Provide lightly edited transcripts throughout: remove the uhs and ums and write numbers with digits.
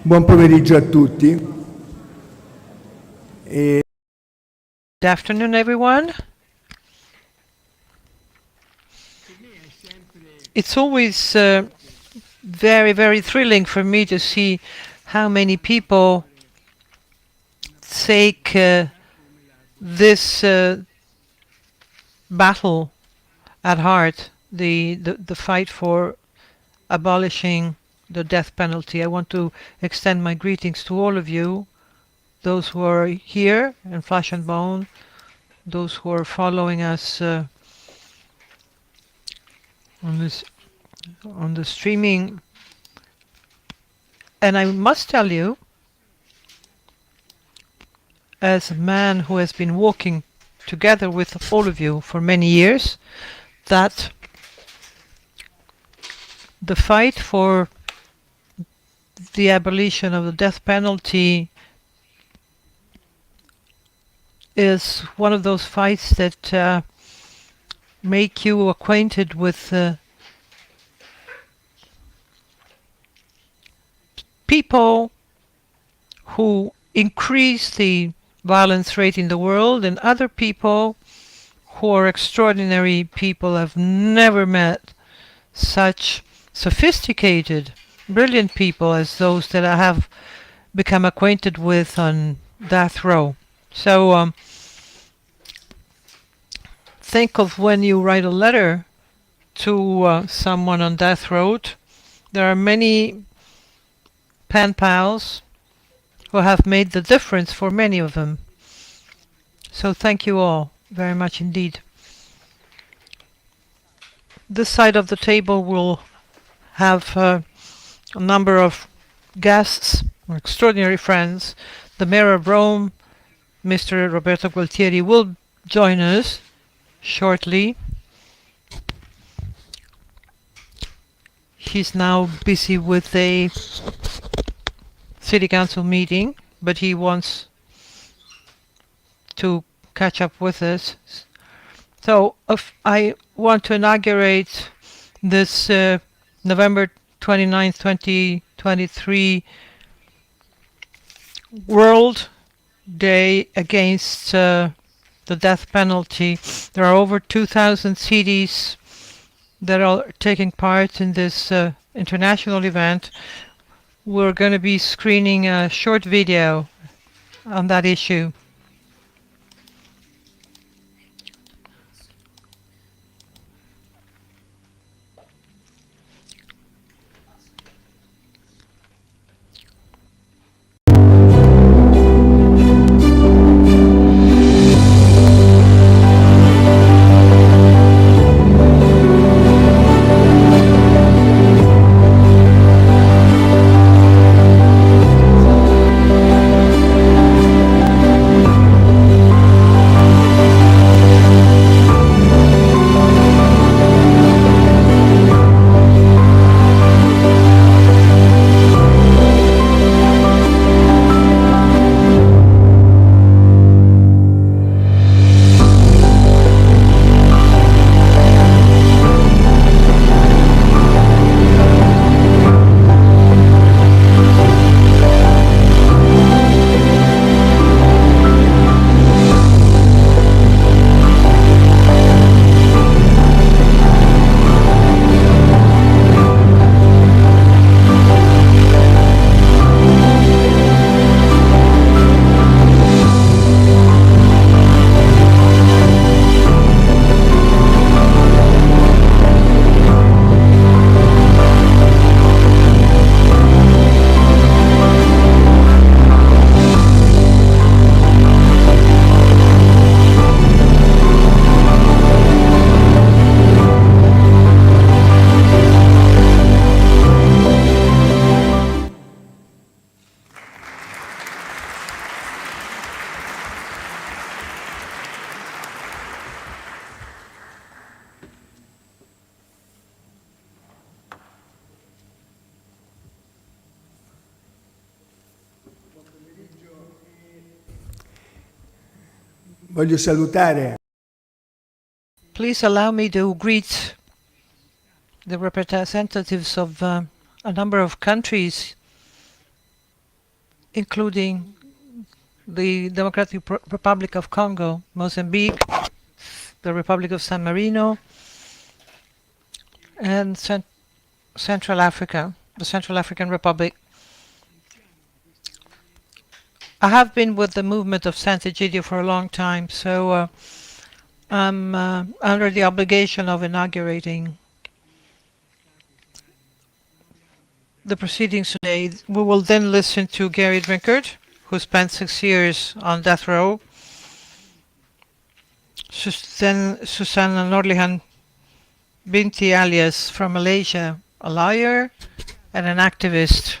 Buon pomeriggio a tutti. Good afternoon, everyone. It's always very, very thrilling for me to see how many people take this battle at heart, the fight for abolishing the death penalty. I want to extend my greetings to all of you, those who are here in Flesh and Bone, those who are following us on the streaming. And I must tell you, as a man who has been walking together with all of you for many years, that the fight for the abolition of the death penalty is one of those fights that make you acquainted with people who increase the violence rate in the world, and other people who are extraordinary people. I've never met such sophisticated, brilliant people as those that I have become acquainted with on death row. So think of when you write a letter to someone on death row. There are many pen pals who have made the difference for many of them. So thank you all very much indeed. This side of the table will have a number of guests, extraordinary friends. The Mayor of Rome, Mr. Roberto Gualtieri, will join us shortly. He's now busy with a City Council meeting, but he wants to catch up with us. So I want to inaugurate this November 29th, 2023 World Day Against the Death Penalty. There are over 2,000 cities that are taking part in this international event. We're going to be screening a short video on that issue. Voglio salutare. Please allow me to greet the representatives of a number of countries, including the Democratic Republic of Congo, Mozambique, the Republic of San Marino, and Central Africa, the Central African Republic. I have been with the movement of Sant'Egidio for a long time, so I'm under the obligation of inaugurating the proceedings today. We will then listen to Gary Drinkard, who spent 6 years on death row. Then Susanna Norlihan Binti alias from Malaysia, a lawyer and an activist,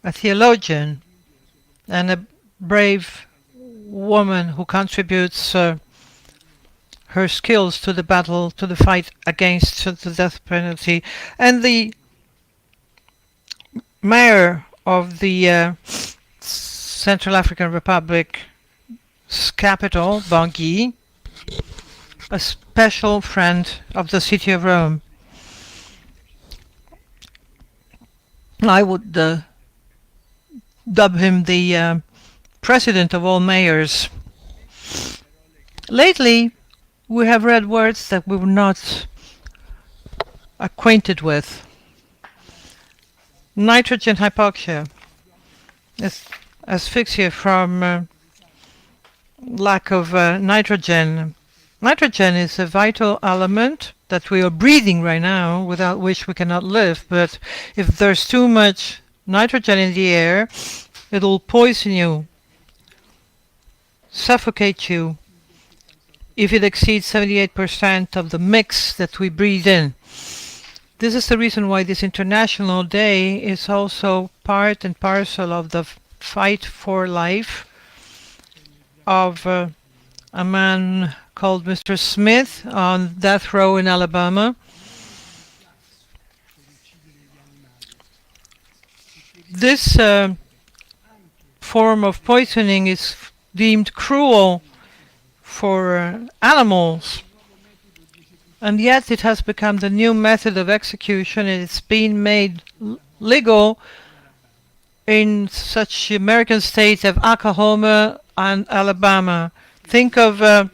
a theologian, and a brave woman who contributes her skills to the battle, to the fight against the death penalty, and the mayor of the Central African Republic's capital, Bangui, a special friend of the city of Rome. I would dub him the president of all mayors. Lately, we have read words that we were not acquainted with. Nitrogen hypoxia, asphyxia from lack of nitrogen. Nitrogen is a vital element that we are breathing right now, without which we cannot live. But if there's too much nitrogen in the air, it'll poison you, suffocate you, if it exceeds 78% of the mix that we breathe in. This is the reason why this International Day is also part and parcel of the fight for life of a man called Mr. Smith on death row in Alabama. This form of poisoning is deemed cruel for animals, and yet it has become the new method of execution, and it's been made legal in such American states as Oklahoma and Alabama. Think of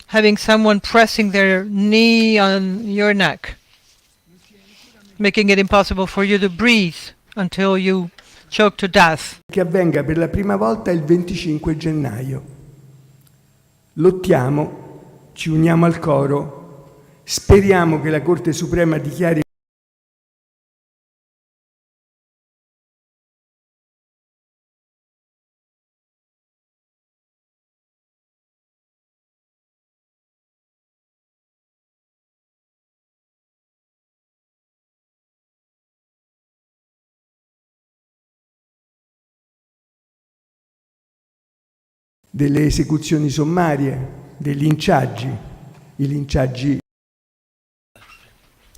having someone pressing their knee on your neck, making it impossible for you to breathe until you choke to death. Che avvenga per la prima volta il 25 gennaio. Lottiamo, ci uniamo al coro, speriamo che la Corte Suprema dichiari delle esecuzioni sommarie, dei linciaggi, i linciaggi.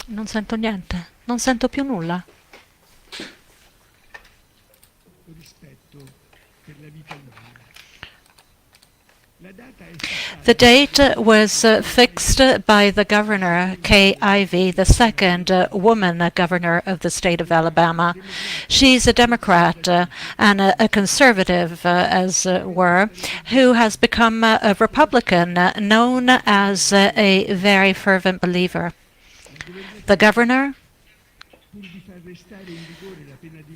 Non sento niente, non sento più nulla. The date was fixed by the governor, Kay Ivey, the second woman governor of the state of Alabama. She's a Democrat and a conservative, as were, who has become a Republican, known as a very fervent believer. The governor,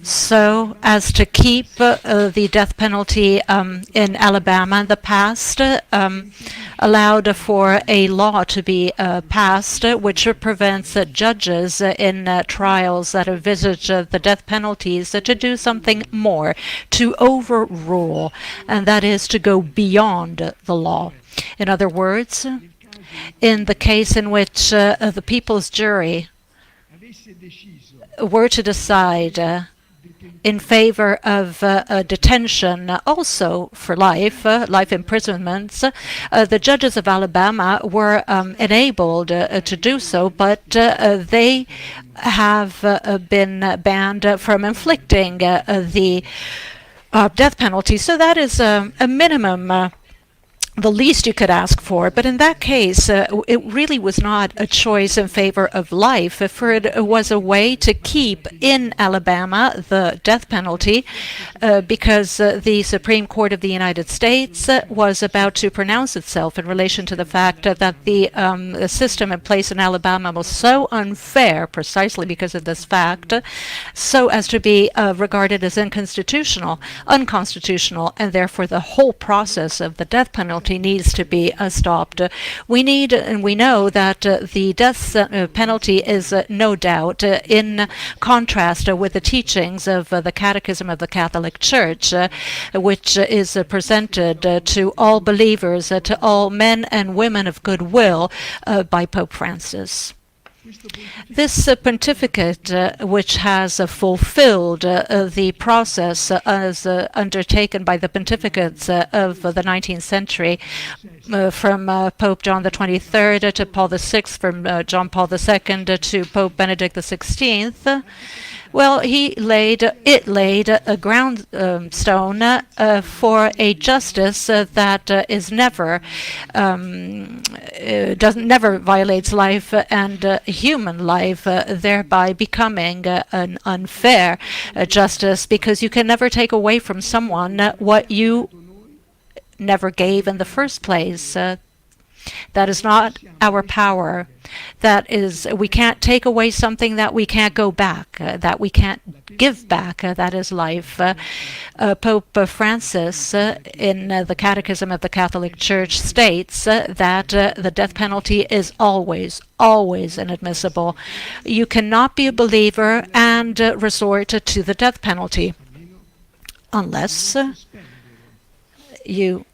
so as to keep the death penalty in Alabama in the past, allowed for a law to be passed which prevents judges in trials that envisage the death penalties to do something more, to overrule, and that is to go beyond the law. In other words, in the case in which the people's jury were to decide in favor of detention, also for life, life imprisonments, the judges of Alabama were enabled to do so, but they have been banned from inflicting the death penalty. So that is a minimum the least you could ask for. But in that case, it really was not a choice in favor of life, for it was a way to keep in Alabama the death penalty, because the Supreme Court of the United States was about to pronounce itself in relation to the fact that the system in place in Alabama was so unfair, precisely because of this fact, so as to be regarded as unconstitutional, and therefore the whole process of the death penalty needs to be stopped. We need, and we know that the death penalty is no doubt in contrast with the teachings of the Catechism of the Catholic Church, which is presented to all believers, to all men and women of goodwill, by Pope Francis. This pontificate, which has fulfilled the process as undertaken by the pontificates of the 19th century, from Pope John the 23rd to Paul VI, from John Paul II to Pope Benedict the 16th, well, it laid a groundstone for a justice that is never never violates life and human life, thereby becoming an unfair justice, because you can never take away from someone what you never gave in the first place. That is not our power. That is, we can't take away something that we can't go back, that we can't give back. That is life. Pope Francis, in the Catechism of the Catholic Church, states that the death penalty is always inadmissible. You cannot be a believer and resort to the death penalty unless you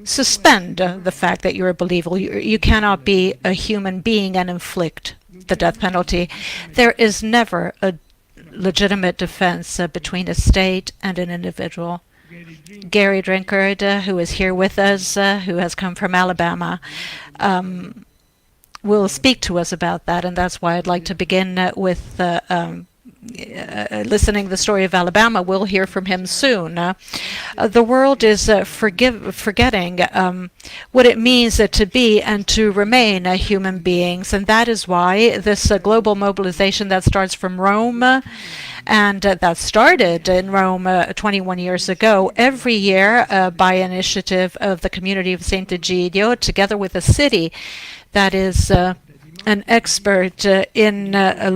suspend the fact that you're a believer. You cannot be a human being and inflict the death penalty. There is never a legitimate defense between a state and an individual. Gary Drinkard, who is here with us, who has come from Alabama, will speak to us about that, and that's why I'd like to begin with listening the story of Alabama. We'll hear from him soon. The world is forgetting what it means to be and to remain human beings, and that is why this global mobilization that starts from Rome, and that started in Rome 21 years ago, every year by initiative of the community of Sant'Egidio, together with a city that is an expert in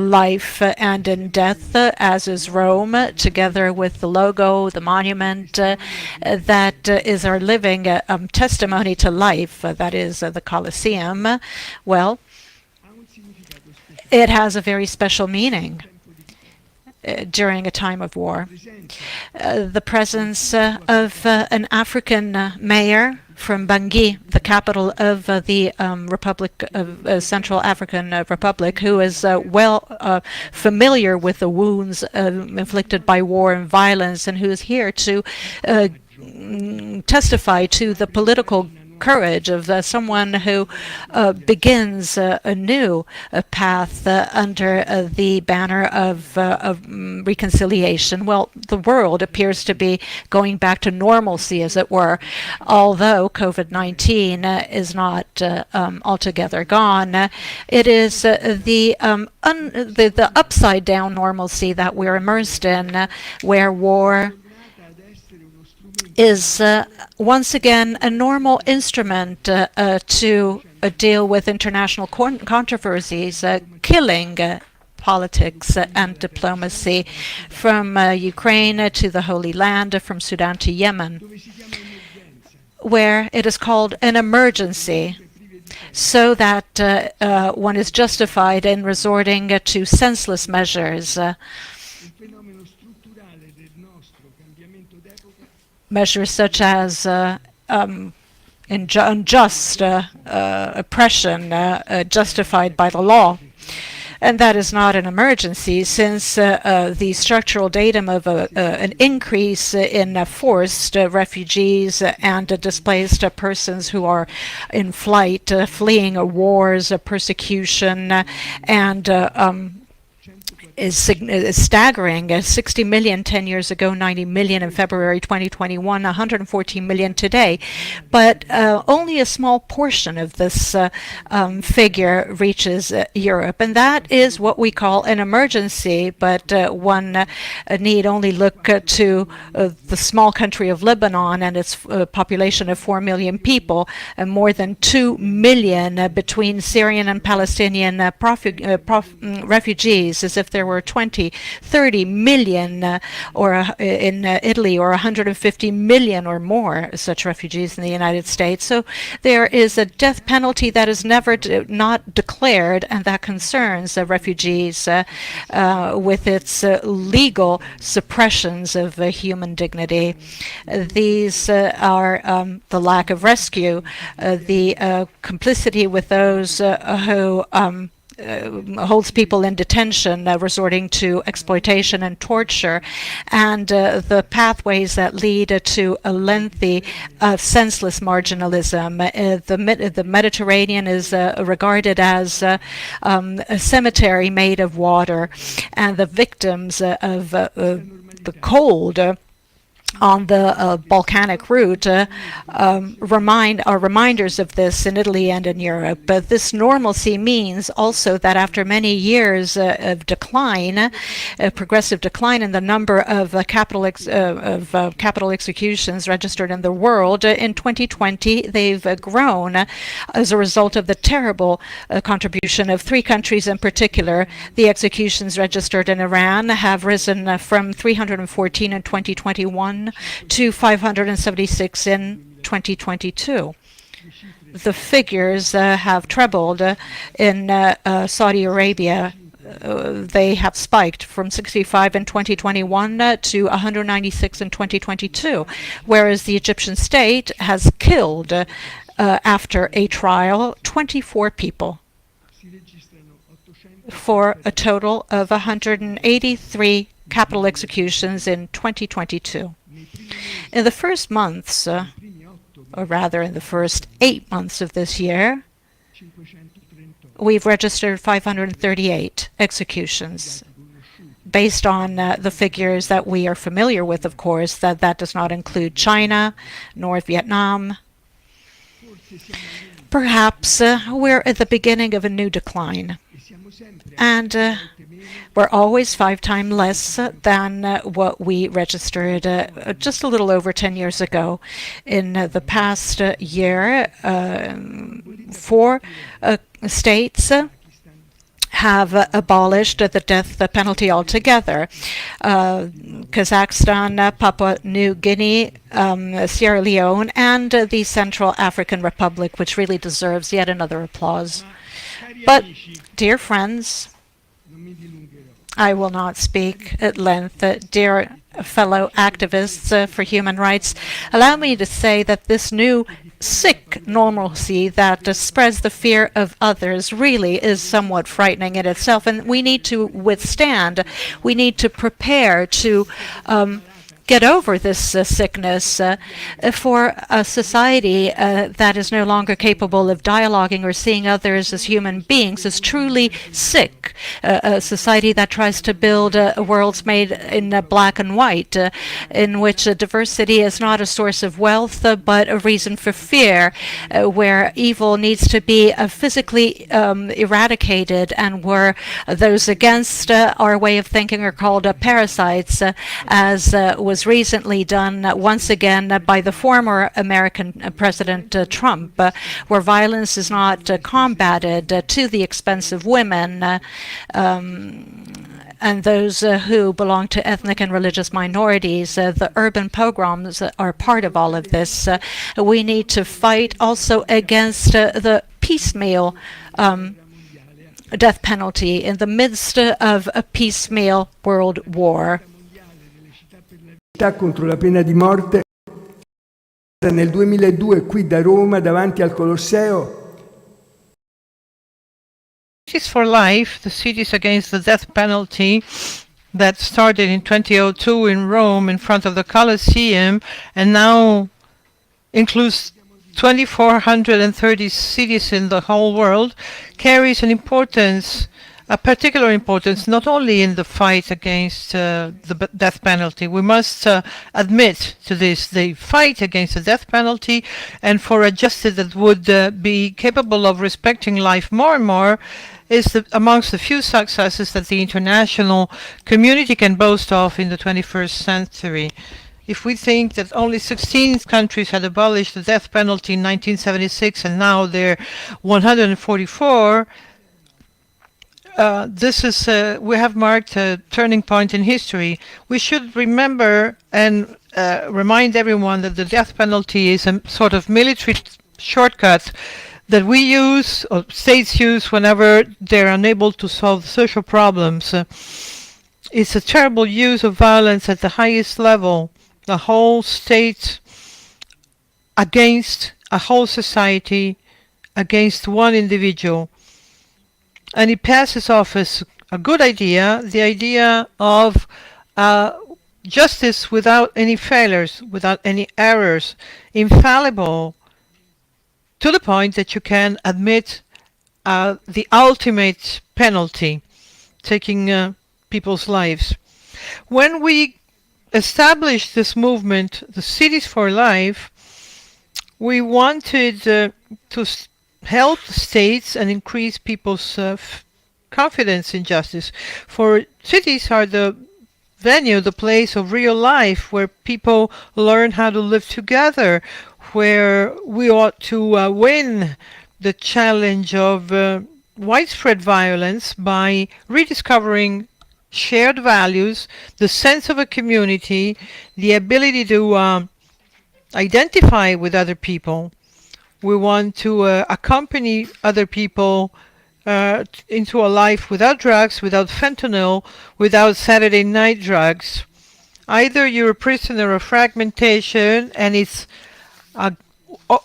life and in death, as is Rome, together with the logo, the monument, that is our living testimony to life, that is the Colosseum. Well, it has a very special meaning during a time of war. The presence of an African mayor from Bangui, the capital of the Republic of Central African Republic, who is well familiar with the wounds inflicted by war and violence, and who is here to testify to the political courage of someone who begins a new path under the banner of reconciliation. Well, the world appears to be going back to normalcy, as it were, although COVID-19 is not altogether gone. It is the upside-down normalcy that we're immersed in, where war is once again a normal instrument to deal with international controversies, killing politics and diplomacy, from Ukraine to the Holy Land, from Sudan to Yemen, where it is called an emergency, so that one is justified in resorting to senseless measures. Measures such as unjust oppression justified by the law. And that is not an emergency, since the structural datum of an increase in forced refugees and displaced persons who are in flight, fleeing wars, persecution, and is staggering. 60 million 10 years ago, 90 million in February 2021, 114 million today. But only a small portion of this figure reaches Europe, and that is what we call an emergency. But one need only look to the small country of Lebanon and its population of 4 million people, and more than 2 million between Syrian and Palestinian refugees, as if there were 20, 30 million or in Italy, or 150 million or more such refugees in the United States. So there is a death penalty that is never not declared, and that concerns refugees with its legal suppressions of human dignity. These are the lack of rescue, the complicity with those who holds people in detention, resorting to exploitation and torture, and the pathways that lead to a lengthy, senseless marginalism. The Mediterranean is regarded as a cemetery made of water, and the victims of the cold on the Balkanic route are reminders of this in Italy and in Europe. But this normalcy means also that after many years of decline, progressive decline in the number of capital executions registered in the world, in 2020 they've grown as a result of the terrible contribution of 3 countries in particular. The executions registered in Iran have risen from 314 in 2021 to 576 in 2022. The figures have trebled in Saudi Arabia. They have spiked from 65 in 2021 to 196 in 2022, whereas the Egyptian state has killed, after a trial, 24 people, for a total of 183 capital executions in 2022. In the first months, or rather in the first 8 months of this year, we've registered 538 executions. Based on the figures that we are familiar with, of course, that does not include China nor Vietnam. Perhaps we're at the beginning of a new decline, and we're always 5 times less than what we registered just a little over 10 years ago. In the past year, 4 states have abolished the death penalty altogether. Kazakhstan, Papua New Guinea, Sierra Leone, and the Central African Republic, which really deserves yet another applause. But, dear friends, I will not speak at length. Dear fellow activists for human rights, allow me to say that this new sick normalcy that spreads the fear of others really is somewhat frightening in itself, and we need to withstand, we need to prepare to get over this sickness for a society that is no longer capable of dialoguing or seeing others as human beings is truly sick. A society that tries to build worlds made in black and white, in which diversity is not a source of wealth but a reason for fear, where evil needs to be physically eradicated, and where those against our way of thinking are called parasites, as was recently done once again by the former American President Trump, where violence is not combated to the expense of women and those who belong to ethnic and religious minorities. The urban pogroms are part of all of this. We need to fight also against the piecemeal death penalty in the midst of a piecemeal world war. Contro la pena di morte nel 2002 qui da Roma davanti al Colosseo. Cities for Life, the Cities Against the Death Penalty, that started in 2002 in Rome in front of the Colosseum and now includes 2,430 cities in the whole world, carries an importance a particular importance not only in the fight against the death penalty. We must admit to this, the fight against the death penalty and for a justice that would be capable of respecting life more and more is amongst the few successes that the international community can boast of in the 21st century. If we think that only 16 countries had abolished the death penalty in 1976 and now they're 144, this is we have marked a turning point in history. We should remember and remind everyone that the death penalty is a sort of military shortcut that we use, or states use, whenever they're unable to solve social problems. It's a terrible use of violence at the highest level. The whole state against a whole society, against one individual. And it passes off as a good idea, the idea of justice without any failures, without any errors, infallible, to the point that you can admit the ultimate penalty, taking people's lives. When we established this movement, the Cities for Life, we wanted to help states and increase people's confidence in justice. For cities are the venue, the place of real life where people learn how to live together, where we ought to win the challenge of widespread violence by rediscovering shared values, the sense of a community, the ability to identify with other people. We want to accompany other people into a life without drugs, without fentanyl, without Saturday night drugs. Either you're a prisoner of fragmentation and it's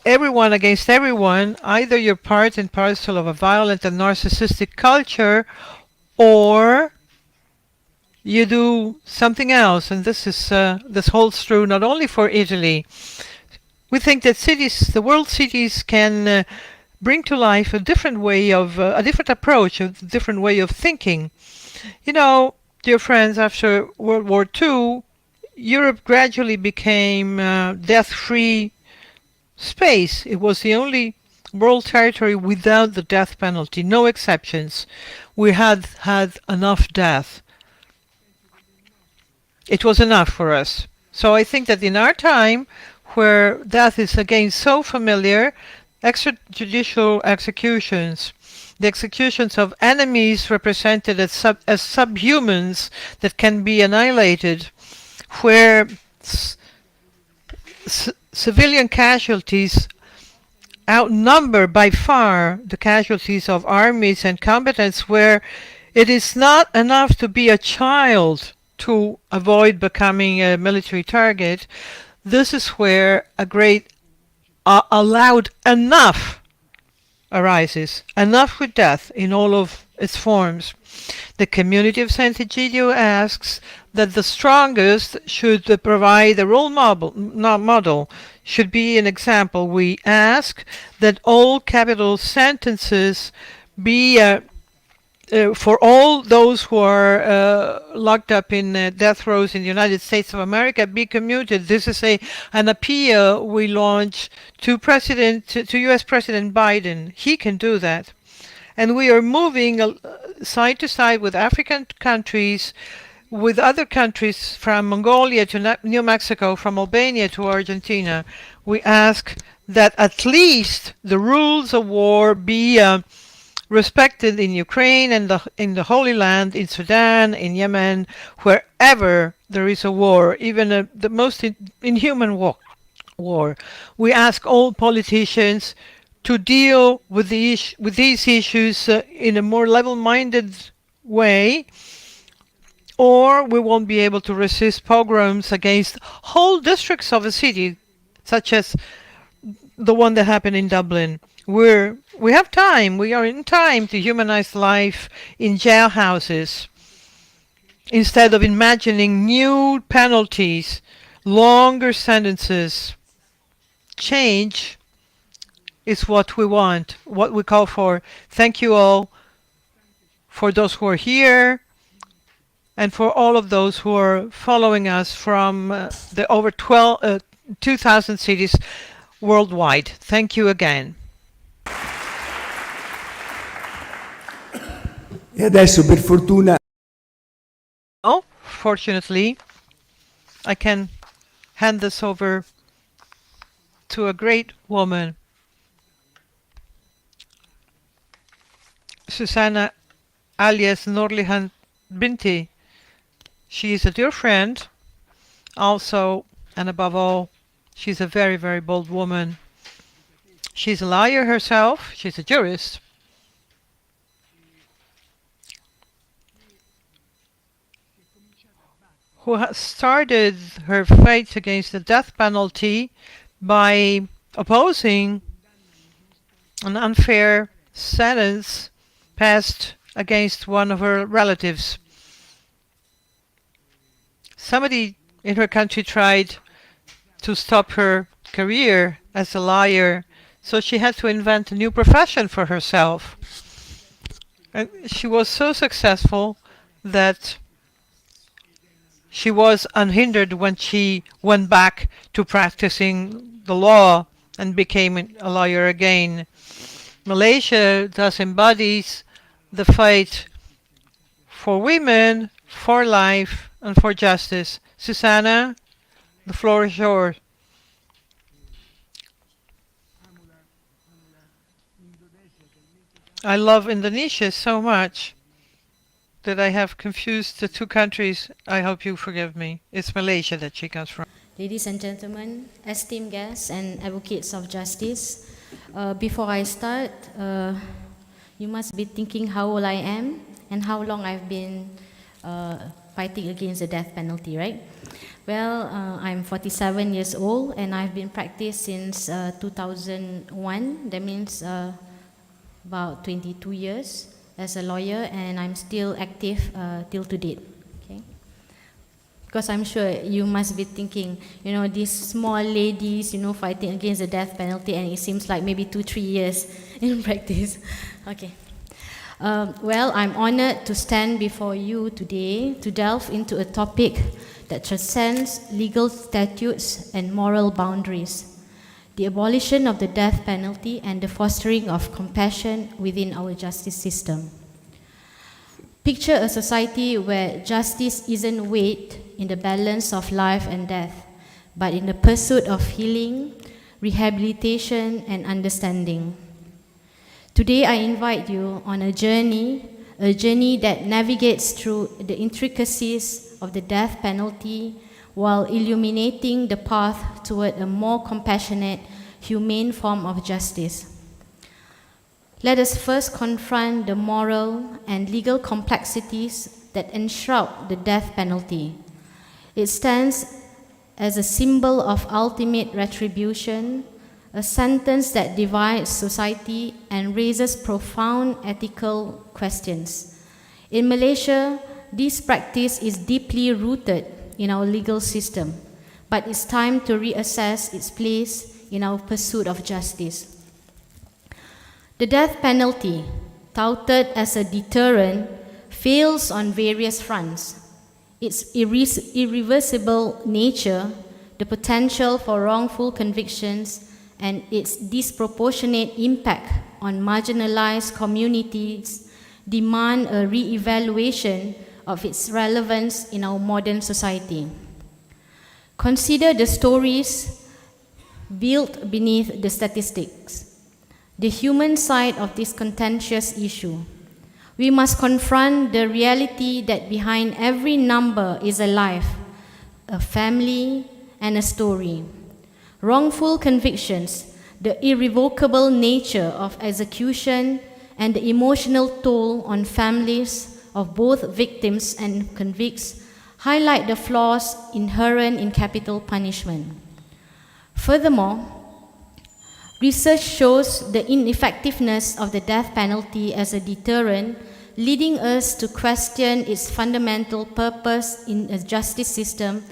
everyone against everyone, either you're part and parcel of a violent and narcissistic culture, or you do something else. And this holds true not only for Italy. We think that cities, the world cities, can bring to life a different way of, a different approach, a different way of thinking. You know, dear friends, after World War II, Europe gradually became death-free space. It was the only world territory without the death penalty, no exceptions. We had enough death. It was enough for us. So I think that in our time, where death is again so familiar, extrajudicial executions, the executions of enemies represented as subhumans that can be annihilated, where civilian casualties outnumber by far the casualties of armies and combatants, where it is not enough to be a child to avoid becoming a military target. This is where a great, a loud enough arises. Enough with death in all of its forms. The community of Sant'Egidio asks that the strongest should provide a role model, should be an example. We ask that all capital sentences be for all those who are locked up in death rows in the United States of America be commuted. This is an appeal we launch to U.S. President Biden. He can do that. And we are moving side to side with African countries, with other countries from Mongolia to New Mexico, from Albania to Argentina. We ask that at least the rules of war be respected in Ukraine and in the Holy Land, in Sudan, in Yemen, wherever there is a war, even the most inhuman war. We ask all politicians to deal with these issues in a more level-minded way, or we won't be able to resist pogroms against whole districts of a city, such as the one that happened in Dublin. We have time, we are in time to humanize life in jailhouses instead of imagining new penalties, longer sentences. Change is what we want, what we call for. Thank you all. for those who are here, and for all of those who are following us from the over 2,000 cities worldwide. Thank you again. E adesso, per fortuna, Oh, fortunately, I can hand this over to a great woman, Susanna alias Nurlihan Binti. She is a dear friend, also, and above all, she's a very, very bold woman. She's a lawyer herself, she's a jurist. Who has started her fight against the death penalty by opposing an unfair sentence passed against one of her relatives. Somebody in her country tried to stop her career as a lawyer, so she had to invent a new profession for herself. And she was so successful that she was unhindered when she went back to practicing the law and became a lawyer again. Malaysia thus embodies the fight for women, for life, and for justice. Susanna, the floor is yours. I love Indonesia so much that I have confused the two countries. I hope you forgive me. It's Malaysia that she comes from. Ladies and gentlemen, esteemed guests and advocates of justice, before I start, you must be thinking how old I am and how long I've been fighting against the death penalty, right? Well, I'm 47 years old and I've been practiced since 2001. That means about 22 years as a lawyer, and I'm still active till to date. Okay? Because I'm sure you must be thinking, you know, these small ladies, you know, fighting against the death penalty, and it seems like maybe 2-3 years in practice. Okay. Well, I'm honored to stand before you today to delve into a topic that transcends legal statutes and moral boundaries: the abolition of the death penalty and the fostering of compassion within our justice system. Picture a society where justice isn't weighed in the balance of life and death, but in the pursuit of healing, rehabilitation, and understanding. Today I invite you on a journey that navigates through the intricacies of the death penalty while illuminating the path toward a more compassionate, humane form of justice. Let us first confront the moral and legal complexities that enshroud the death penalty. It stands as a symbol of ultimate retribution, a sentence that divides society and raises profound ethical questions. In Malaysia, this practice is deeply rooted in our legal system, but it's time to reassess its place in our pursuit of justice. The death penalty, touted as a deterrent, fails on various fronts. Its irreversible nature, the potential for wrongful convictions, and its disproportionate impact on marginalized communities demand a re-evaluation of its relevance in our modern society. Consider the stories built beneath the statistics, the human side of this contentious issue. We must confront the reality that behind every number is a life, a family, and a story. Wrongful convictions, the irrevocable nature of execution, and the emotional toll on families of both victims and convicts highlight the flaws inherent in capital punishment. Furthermore, research shows the ineffectiveness of the death penalty as a deterrent, leading us to question its fundamental purpose in a justice system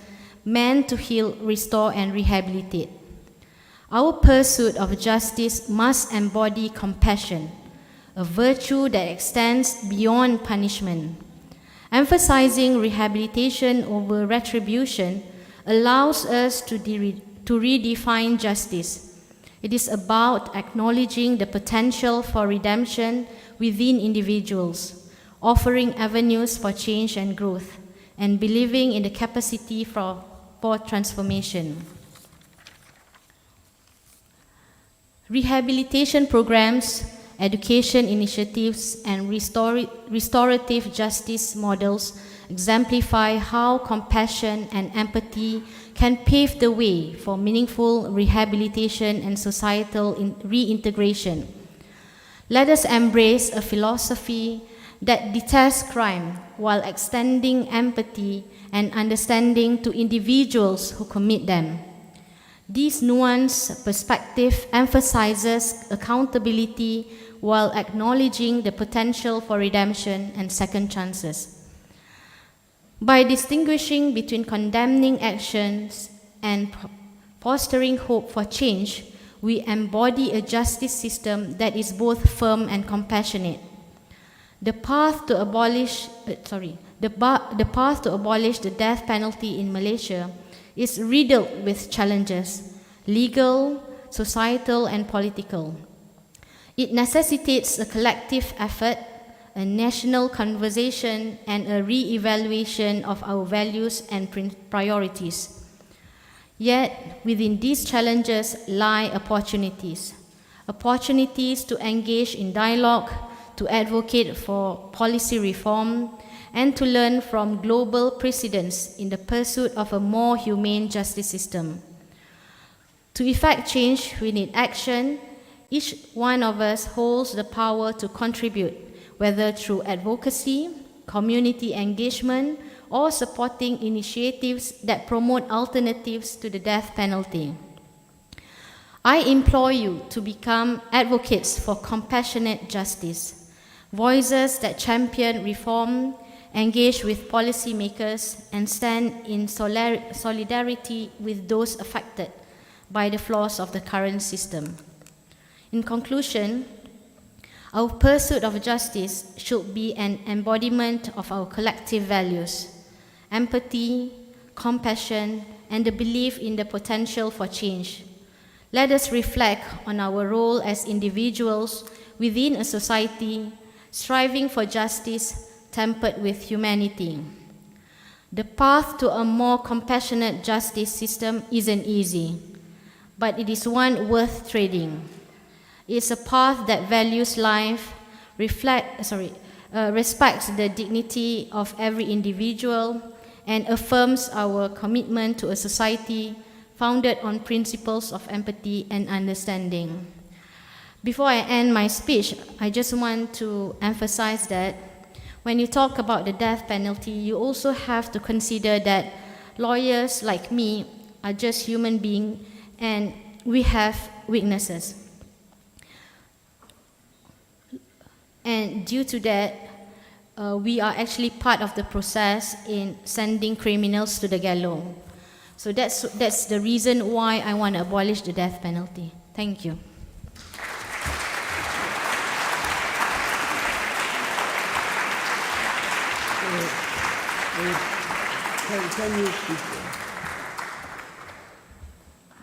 meant to heal, restore, and rehabilitate. Our pursuit of justice must embody compassion, a virtue that extends beyond punishment. Emphasizing rehabilitation over retribution allows us to redefine justice. It is about acknowledging the potential for redemption within individuals, offering avenues for change and growth, and believing in the capacity for transformation. Rehabilitation programs, education initiatives, and restorative justice models exemplify how compassion and empathy can pave the way for meaningful rehabilitation and societal reintegration. Let us embrace a philosophy that detests crime while extending empathy and understanding to individuals who commit them. This nuanced perspective emphasizes accountability while acknowledging the potential for redemption and second chances. By distinguishing between condemning actions and fostering hope for change, we embody a justice system that is both firm and compassionate. The path to abolish the death penalty in Malaysia is riddled with challenges, legal, societal, and political. It necessitates a collective effort, a national conversation, and a re-evaluation of our values and priorities. Yet, within these challenges lie opportunities. Opportunities to engage in dialogue, to advocate for policy reform, and to learn from global precedents in the pursuit of a more humane justice system. To effect change, we need action. Each one of us holds the power to contribute, whether through advocacy, community engagement, or supporting initiatives that promote alternatives to the death penalty. I implore you to become advocates for compassionate justice, voices that champion reform, engage with policymakers, and stand in solidarity with those affected by the flaws of the current system. In conclusion, our pursuit of justice should be an embodiment of our collective values: empathy, compassion, and the belief in the potential for change. Let us reflect on our role as individuals within a society striving for justice tempered with humanity. The path to a more compassionate justice system isn't easy, but it is one worth treading. It's a path that values life, respects the dignity of every individual, and affirms our commitment to a society founded on principles of empathy and understanding. Before I end my speech, I just want to emphasize that when you talk about the death penalty, you also have to consider that lawyers like me are just human beings and we have weaknesses. And due to that, we are actually part of the process in sending criminals to the gallows. So that's the reason why I want to abolish the death penalty. Thank you.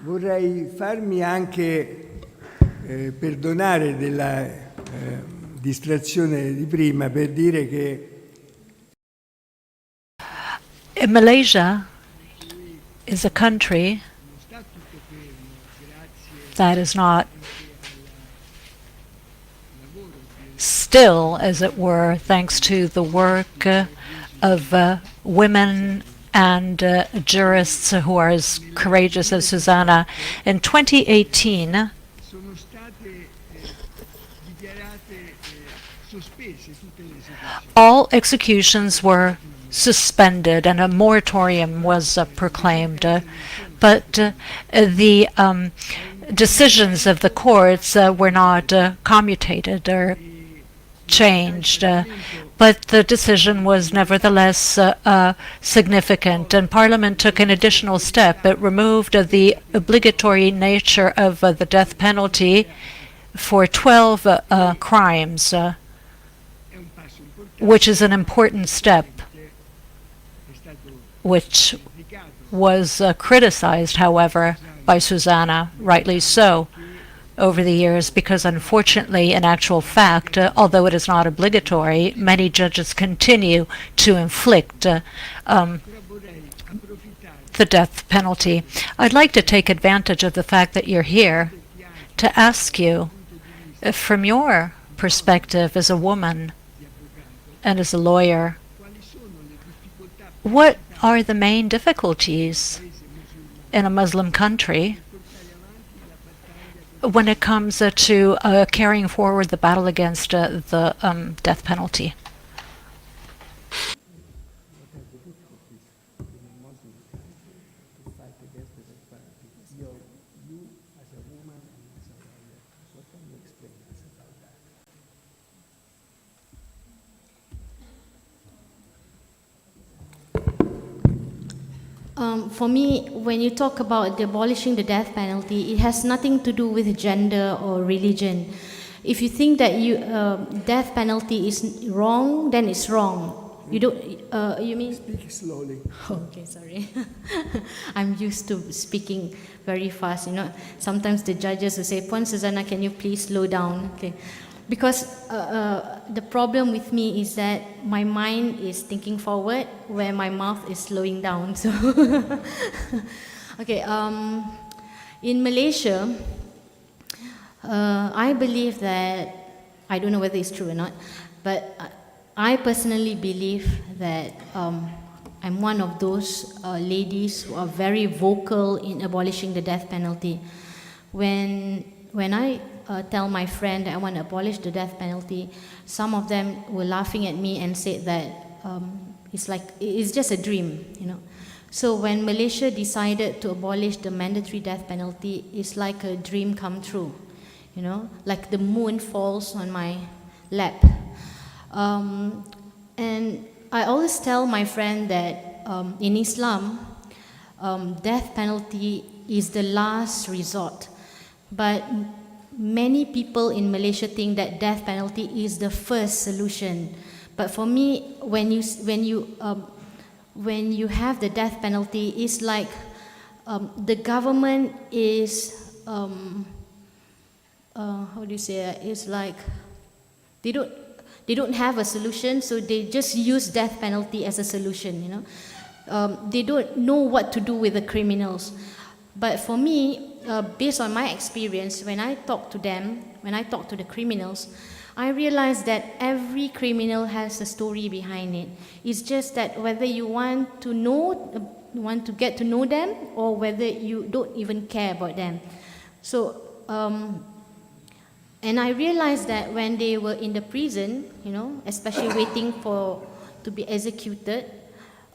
Vorrei farmi anche perdonare della distrazione di prima per dire che Malaysia is a country that is not still, as it were, thanks to the work of women and jurists who are as courageous as Susanna. In 2018, all executions were suspended and a moratorium was proclaimed. But the decisions of the courts were not commutated or changed. But the decision was nevertheless significant, and Parliament took an additional step. It removed the obligatory nature of the death penalty for 12 crimes, which is an important step, which was criticized, however, by Susanna, rightly so, over the years, because unfortunately, in actual fact, although it is not obligatory, many judges continue to inflict the death penalty. I'd like to take advantage of the fact that you're here to ask you, from your perspective as a woman and as a lawyer, what are the main difficulties in a Muslim country when it comes to carrying forward the battle against the death penalty? For me, when you talk about abolishing the death penalty, it has nothing to do with gender or religion. If you think that death penalty is wrong, then it's wrong. You don't. You mean? Speak slowly. Okay, sorry. I'm used to speaking very fast. Sometimes the judges will say, "Puan Susanna, can you please slow down?" Okay. Because the problem with me is that my mind is thinking forward where my mouth is slowing down. So, okay, in Malaysia, I believe that, I don't know whether it's true or not, but I personally believe that I'm one of those ladies who are very vocal in abolishing the death penalty. When I tell my friend that I want to abolish the death penalty, some of them were laughing at me and said that it's just a dream, So when Malaysia decided to abolish the mandatory death penalty, it's like a dream come true, like the moon falls on my lap. And I always tell my friend that in Islam, death penalty is the last resort, but many people in Malaysia think that death penalty is the first solution. But for me, when you have the death penalty, it's like the government is how do you say it? It's like they don't have a solution, so they just use death penalty as a solution. They don't know what to do with the criminals. But for me, based on my experience, when I talk to the criminals, I realize that every criminal has a story behind it. It's just that whether you want to get to know them, or whether you don't even care about them. So, and I realized that when they were in the prison, especially waiting to be executed,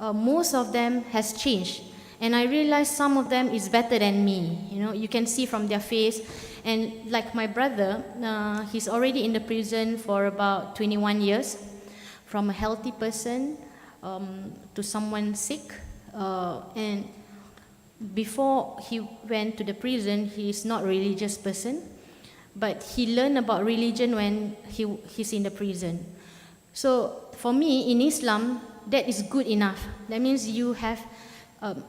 most of them has changed. And I realized some of them is better than me. You can see from their face. And like my brother, he's already in the prison for about 21 years, from a healthy person to someone sick. And before he went to the prison, he's not a religious person, but he learned about religion when he's in the prison. So for me, in Islam, that is good enough. That means you have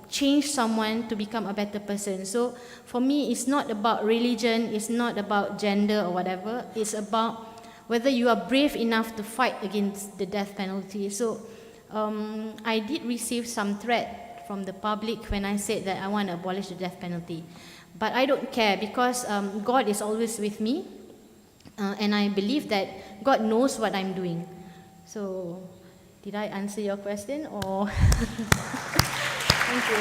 change someone to become a better person. So for me, it's not about religion, it's not about gender or whatever. It's about whether you are brave enough to fight against the death penalty. So I did receive some threat from the public when I said that I want to abolish the death penalty. But I don't care, because God is always with me, and I believe that God knows what I'm doing. So did I answer your question, or? Thank you.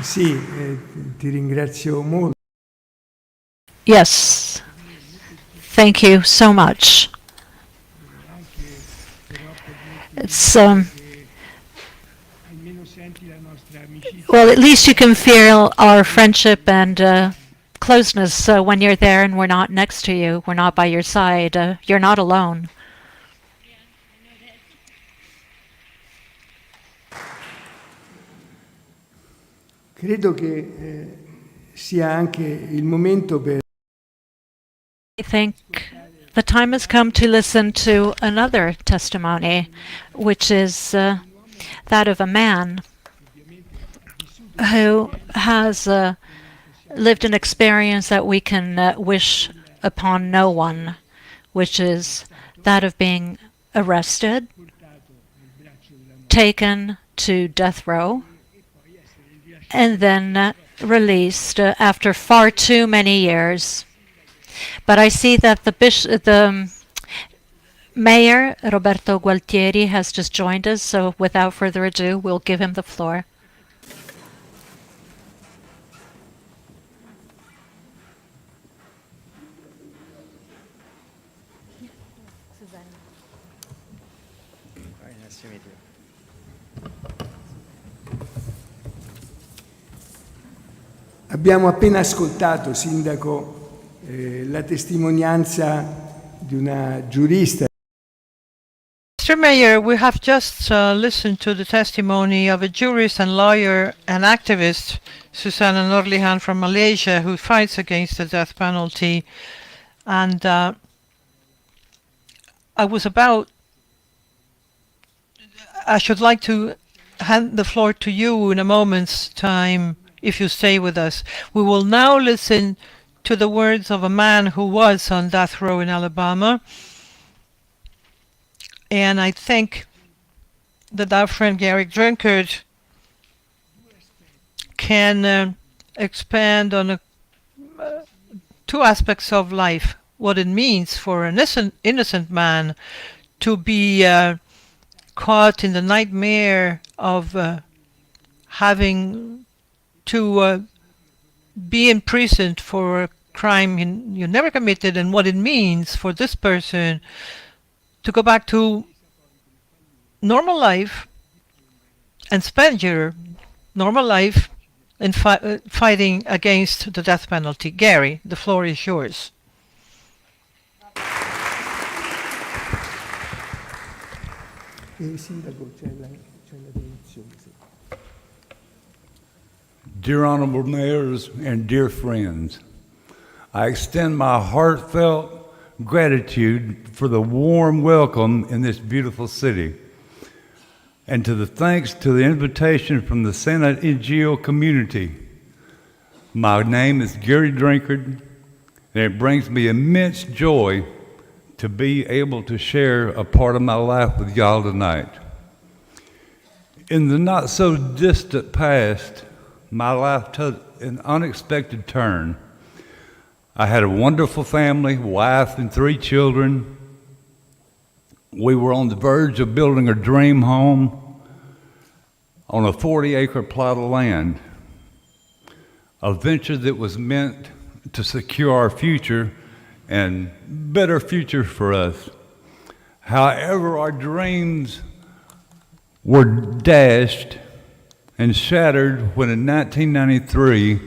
Sì, ti ringrazio molto. Yes, thank you so much. It's well, at least you can feel our friendship and closeness when you're there and we're not next to you, we're not by your side, you're not alone. Credo che sia anche il momento per I think the time has come to listen to another testimony, which is that of a man who has lived an experience that we can wish upon no one, which is that of being arrested, taken to death row, and then released after far too many years. But I see that the mayor, Roberto Gualtieri, has just joined us, so without further ado, we'll give him the floor. Nice to meet you. Abbiamo appena ascoltato, Sindaco, la testimonianza di una giurista. Mr. Mayor, we have just listened to the testimony of a jurist and lawyer and activist, Susanna Nurlihan from Malaysia, who fights against the death penalty. And I should like to hand the floor to you in a moment's time, if you stay with us. We will now listen to the words of a man who was on death row in Alabama. And I think that our friend Gary Drinkard can expand on two aspects of life. What it means for an innocent man to be caught in the nightmare of having to be imprisoned for a crime you never committed, and what it means for this person to go back to normal life and spend your normal life in fighting against the death penalty. Gary, the floor is yours. Sindaco, c'è la traduzione. Dear Honorable Mayors and dear friends, I extend my heartfelt gratitude for the warm welcome in this beautiful city, and to the thanks to the invitation from the Sant'Egidio community. My name is Gary Drinkard, and it brings me immense joy to be able to share a part of my life with y'all tonight. In the not so distant past, my life took an unexpected turn. I had a wonderful family, wife and 3 children. We were on the verge of building a dream home on a 40-acre plot of land, a venture that was meant to secure our future and better future for us. However, our dreams were dashed and shattered when in 1993,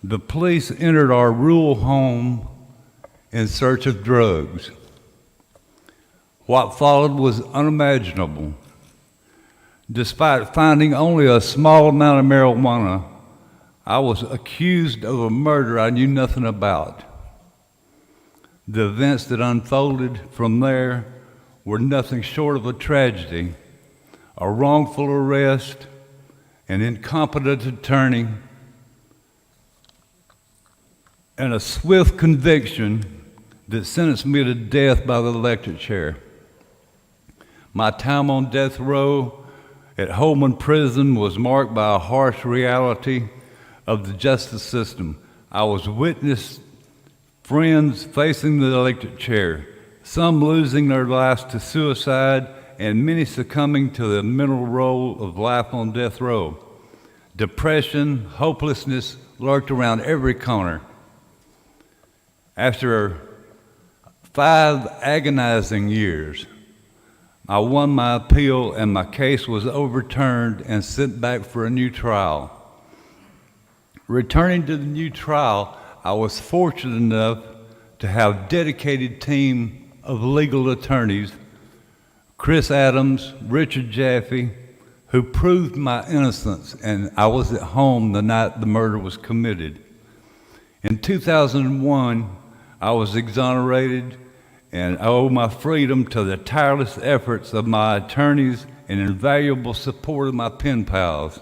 the police entered our rural home in search of drugs. What followed was unimaginable. Despite finding only a small amount of marijuana, I was accused of a murder I knew nothing about. The events that unfolded from there were nothing short of a tragedy, a wrongful arrest, an incompetent attorney, and a swift conviction that sentenced me to death by the electric chair. My time on death row at Holman Prison was marked by a harsh reality of the justice system. I was witness friends facing the electric chair, some losing their lives to suicide, and many succumbing to the mental role of life on death row. Depression, hopelessness lurked around every corner. After 5 agonizing years, I won my appeal and my case was overturned and sent back for a new trial. Returning to the new trial, I was fortunate enough to have a dedicated team of legal attorneys, Chris Adams, Richard Jaffe, who proved my innocence, and I was at home the night the murder was committed. In 2001, I was exonerated, and I owe my freedom to the tireless efforts of my attorneys and invaluable support of my pen pals.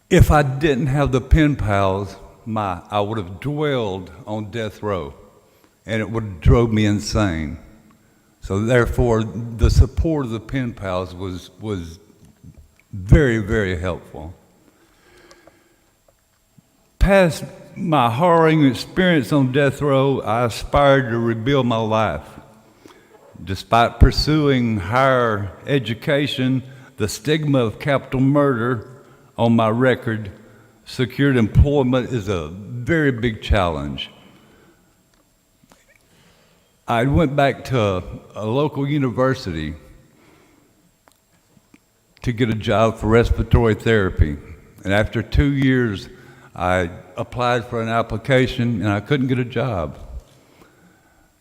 If I didn't have the pen pals, I would have dwelled on death row, and it would have drove me insane. So therefore, the support of the pen pals was very, very helpful. Past my harrowing experience on death row, I aspired to rebuild my life. Despite pursuing higher education, the stigma of capital murder on my record, secured employment is a very big challenge. I went back to a local university to get a job for respiratory therapy. And after 2 years, I applied for an application and I couldn't get a job.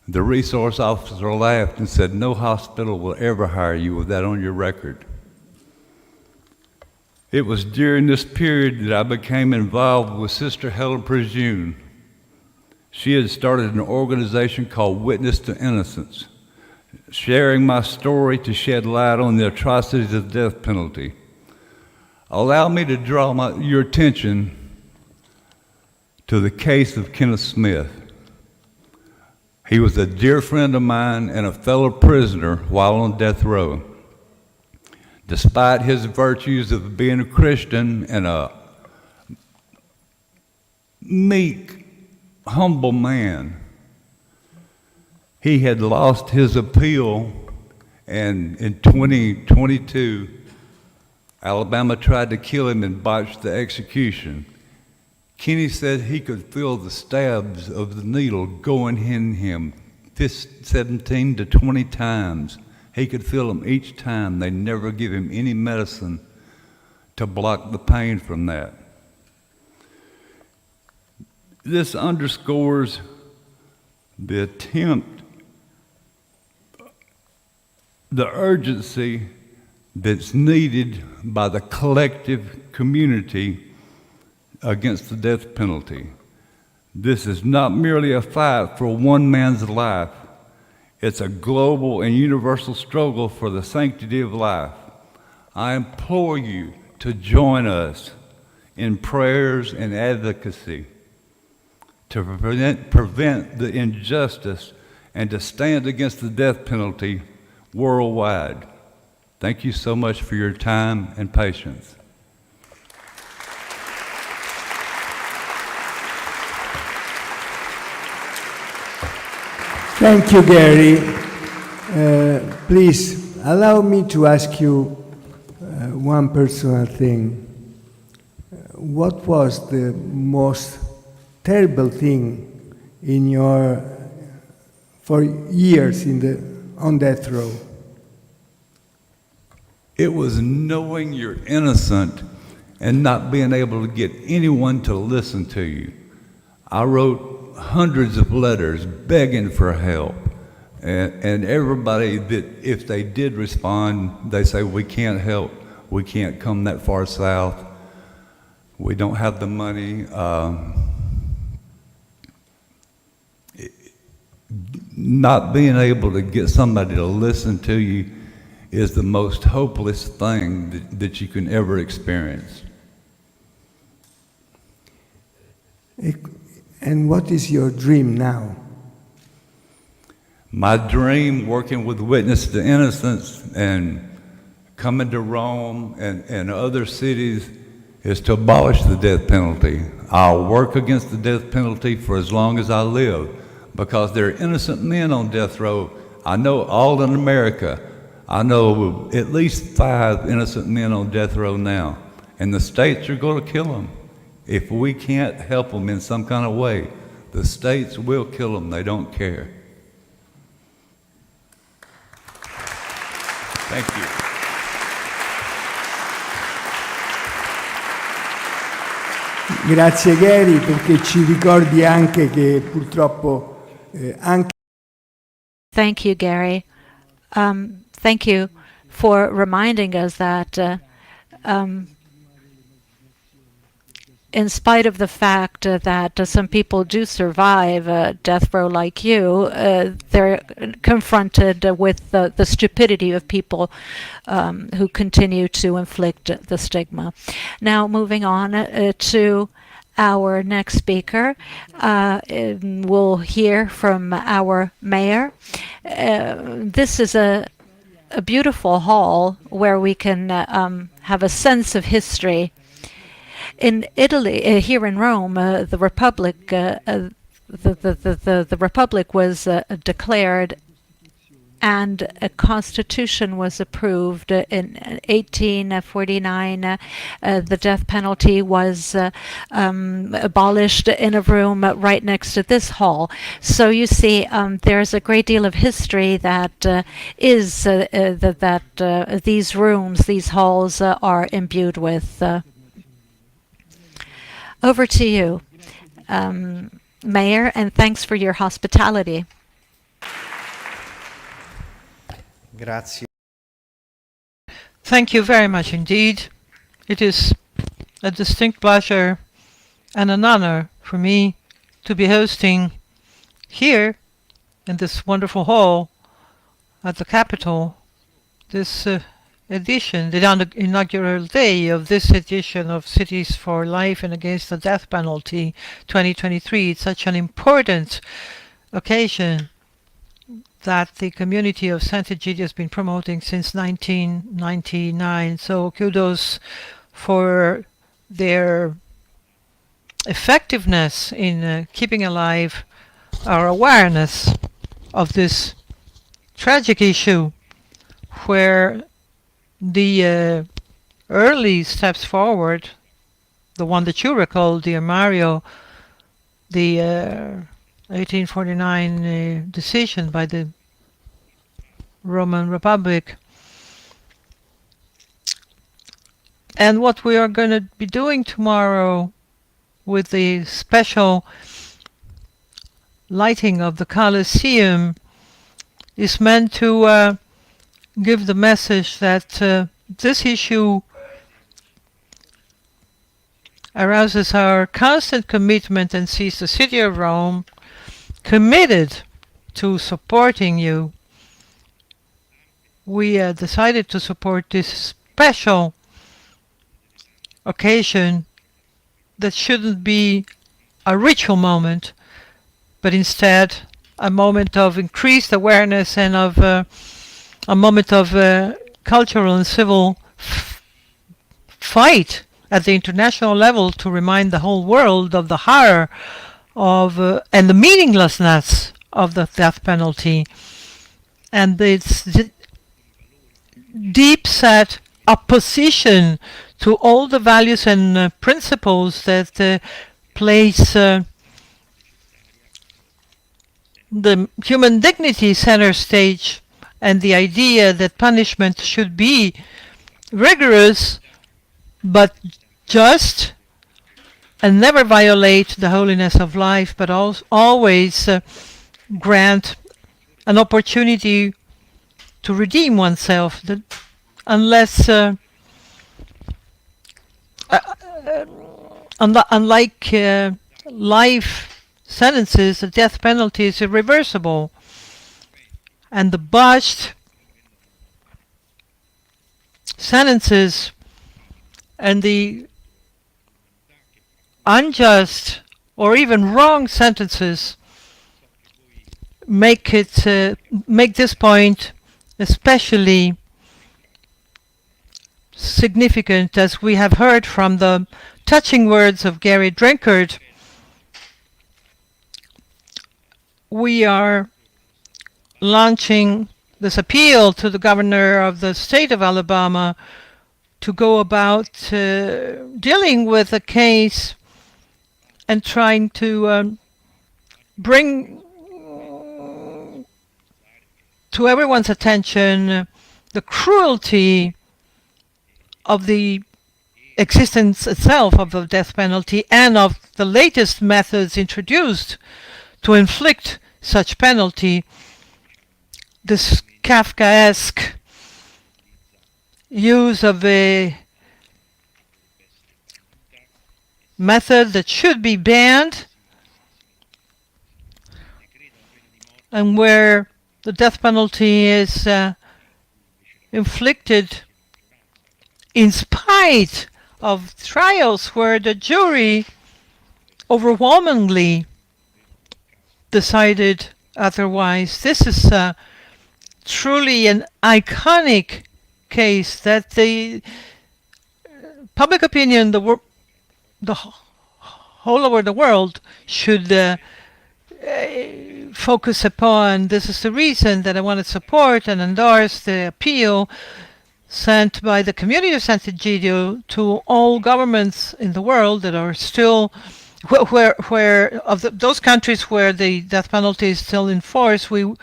The resource officer laughed and said, "No hospital will ever hire you with that on your record." It was during this period that I became involved with Sister Helen Prejeune. She had started an organization called Witness to Innocence, sharing my story to shed light on the atrocities of the death penalty. Allow me to draw your attention to the case of Kenneth Smith. He was a dear friend of mine and a fellow prisoner while on death row. Despite his virtues of being a Christian and a meek, humble man, he had lost his appeal, and in 2022, Alabama tried to kill him and botched the execution. Kenny said he could feel the stabs of the needle going in him 17 to 20 times. He could feel them each time. They never give him any medicine to block the pain from that. This underscores the attempt, the urgency that's needed by the collective community against the death penalty. This is not merely a fight for one man's life. It's a global and universal struggle for the sanctity of life. I implore you to join us in prayers and advocacy to prevent the injustice and to stand against the death penalty worldwide. Thank you so much for your time and patience. Thank you, Gary. Please allow me to ask you one personal thing. What was the most terrible thing for years on death row? It was knowing you're innocent and not being able to get anyone to listen to you. I wrote hundreds of letters begging for help, and everybody that, if they did respond, they say, "We can't help, we can't come that far south, we don't have the money." Not being able to get somebody to listen to you is the most hopeless thing that you can ever experience. And what is your dream now? My dream, working with Witness to Innocence and coming to Rome and other cities, is to abolish the death penalty. I'll work against the death penalty for as long as I live, because there are innocent men on death row. I know all in America. I know at least 5 innocent men on death row now, and the states are going to kill them. If we can't help them in some kind of way, the states will kill them. They don't care. Thank you. Grazie Gary, perché ci ricordi anche che purtroppo anche Thank you, Gary. Thank you for reminding us that in spite of the fact that some people do survive death row like you, they're confronted with the stupidity of people who continue to inflict the stigma. Now, moving on to our next speaker, we'll hear from our mayor. This is a beautiful hall where we can have a sense of history. In Italy, here in Rome, the Republic, the Republic was declared, and a constitution was approved in 1849. The death penalty was abolished in a room right next to this hall. So you see, there's a great deal of history that these rooms, these halls are imbued with. Over to you, Mayor, and thanks for your hospitality. Grazie. Thank you very much indeed. It is a distinct pleasure and an honor for me to be hosting here in this wonderful hall at the Capitol this edition, the inaugural day of this edition of Cities for Life and Against the Death Penalty 2023. It's such an important occasion that the community of Sant'Egidio has been promoting since 1999. So kudos for their effectiveness in keeping alive our awareness of this tragic issue, where the early steps forward, the one that you recall, dear Mario, the 1849 decision by the Roman Republic, and what we are going to be doing tomorrow with the special lighting of the Colosseum is meant to give the message that this issue arouses our constant commitment and sees the city of Rome committed to supporting you. We decided to support this special occasion that shouldn't be a ritual moment, but instead a moment of increased awareness and of a moment of cultural and civil fight at the international level to remind the whole world of the horror of and the meaninglessness of the death penalty and its deep-set opposition to all the values and principles that place the human dignity center stage, and the idea that punishment should be rigorous but just and never violate the holiness of life, but always grant an opportunity to redeem oneself, that unless unlike life sentences, the death penalty is irreversible. And the botched sentences and the unjust or even wrong sentences make this point especially significant, as we have heard from the touching words of Gary Drinkard. We are launching this appeal to the governor of the state of Alabama to go about dealing with the case and trying to bring to everyone's attention the cruelty of the existence itself of the death penalty and of the latest methods introduced to inflict such penalty. This Kafkaesque use of a method that should be banned, and where the death penalty is inflicted in spite of trials where the jury overwhelmingly decided otherwise. This is truly an iconic case that the public opinion, the whole over the world should focus upon. This is the reason that I want to support and endorse the appeal sent by the community of Sant'Egidio to all governments in the world that are still those countries where the death penalty is still in force. We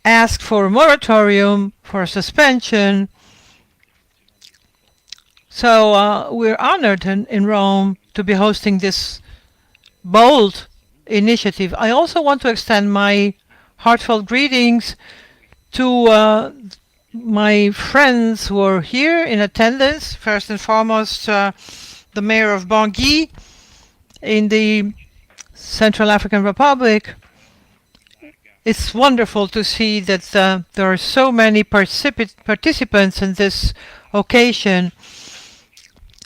ask for a moratorium, for a suspension. So we're honored in Rome to be hosting this bold initiative. I also want to extend my heartfelt greetings to my friends who are here in attendance. First and foremost, the mayor of Bangui in the Central African Republic. It's wonderful to see that there are so many participants in this occasion.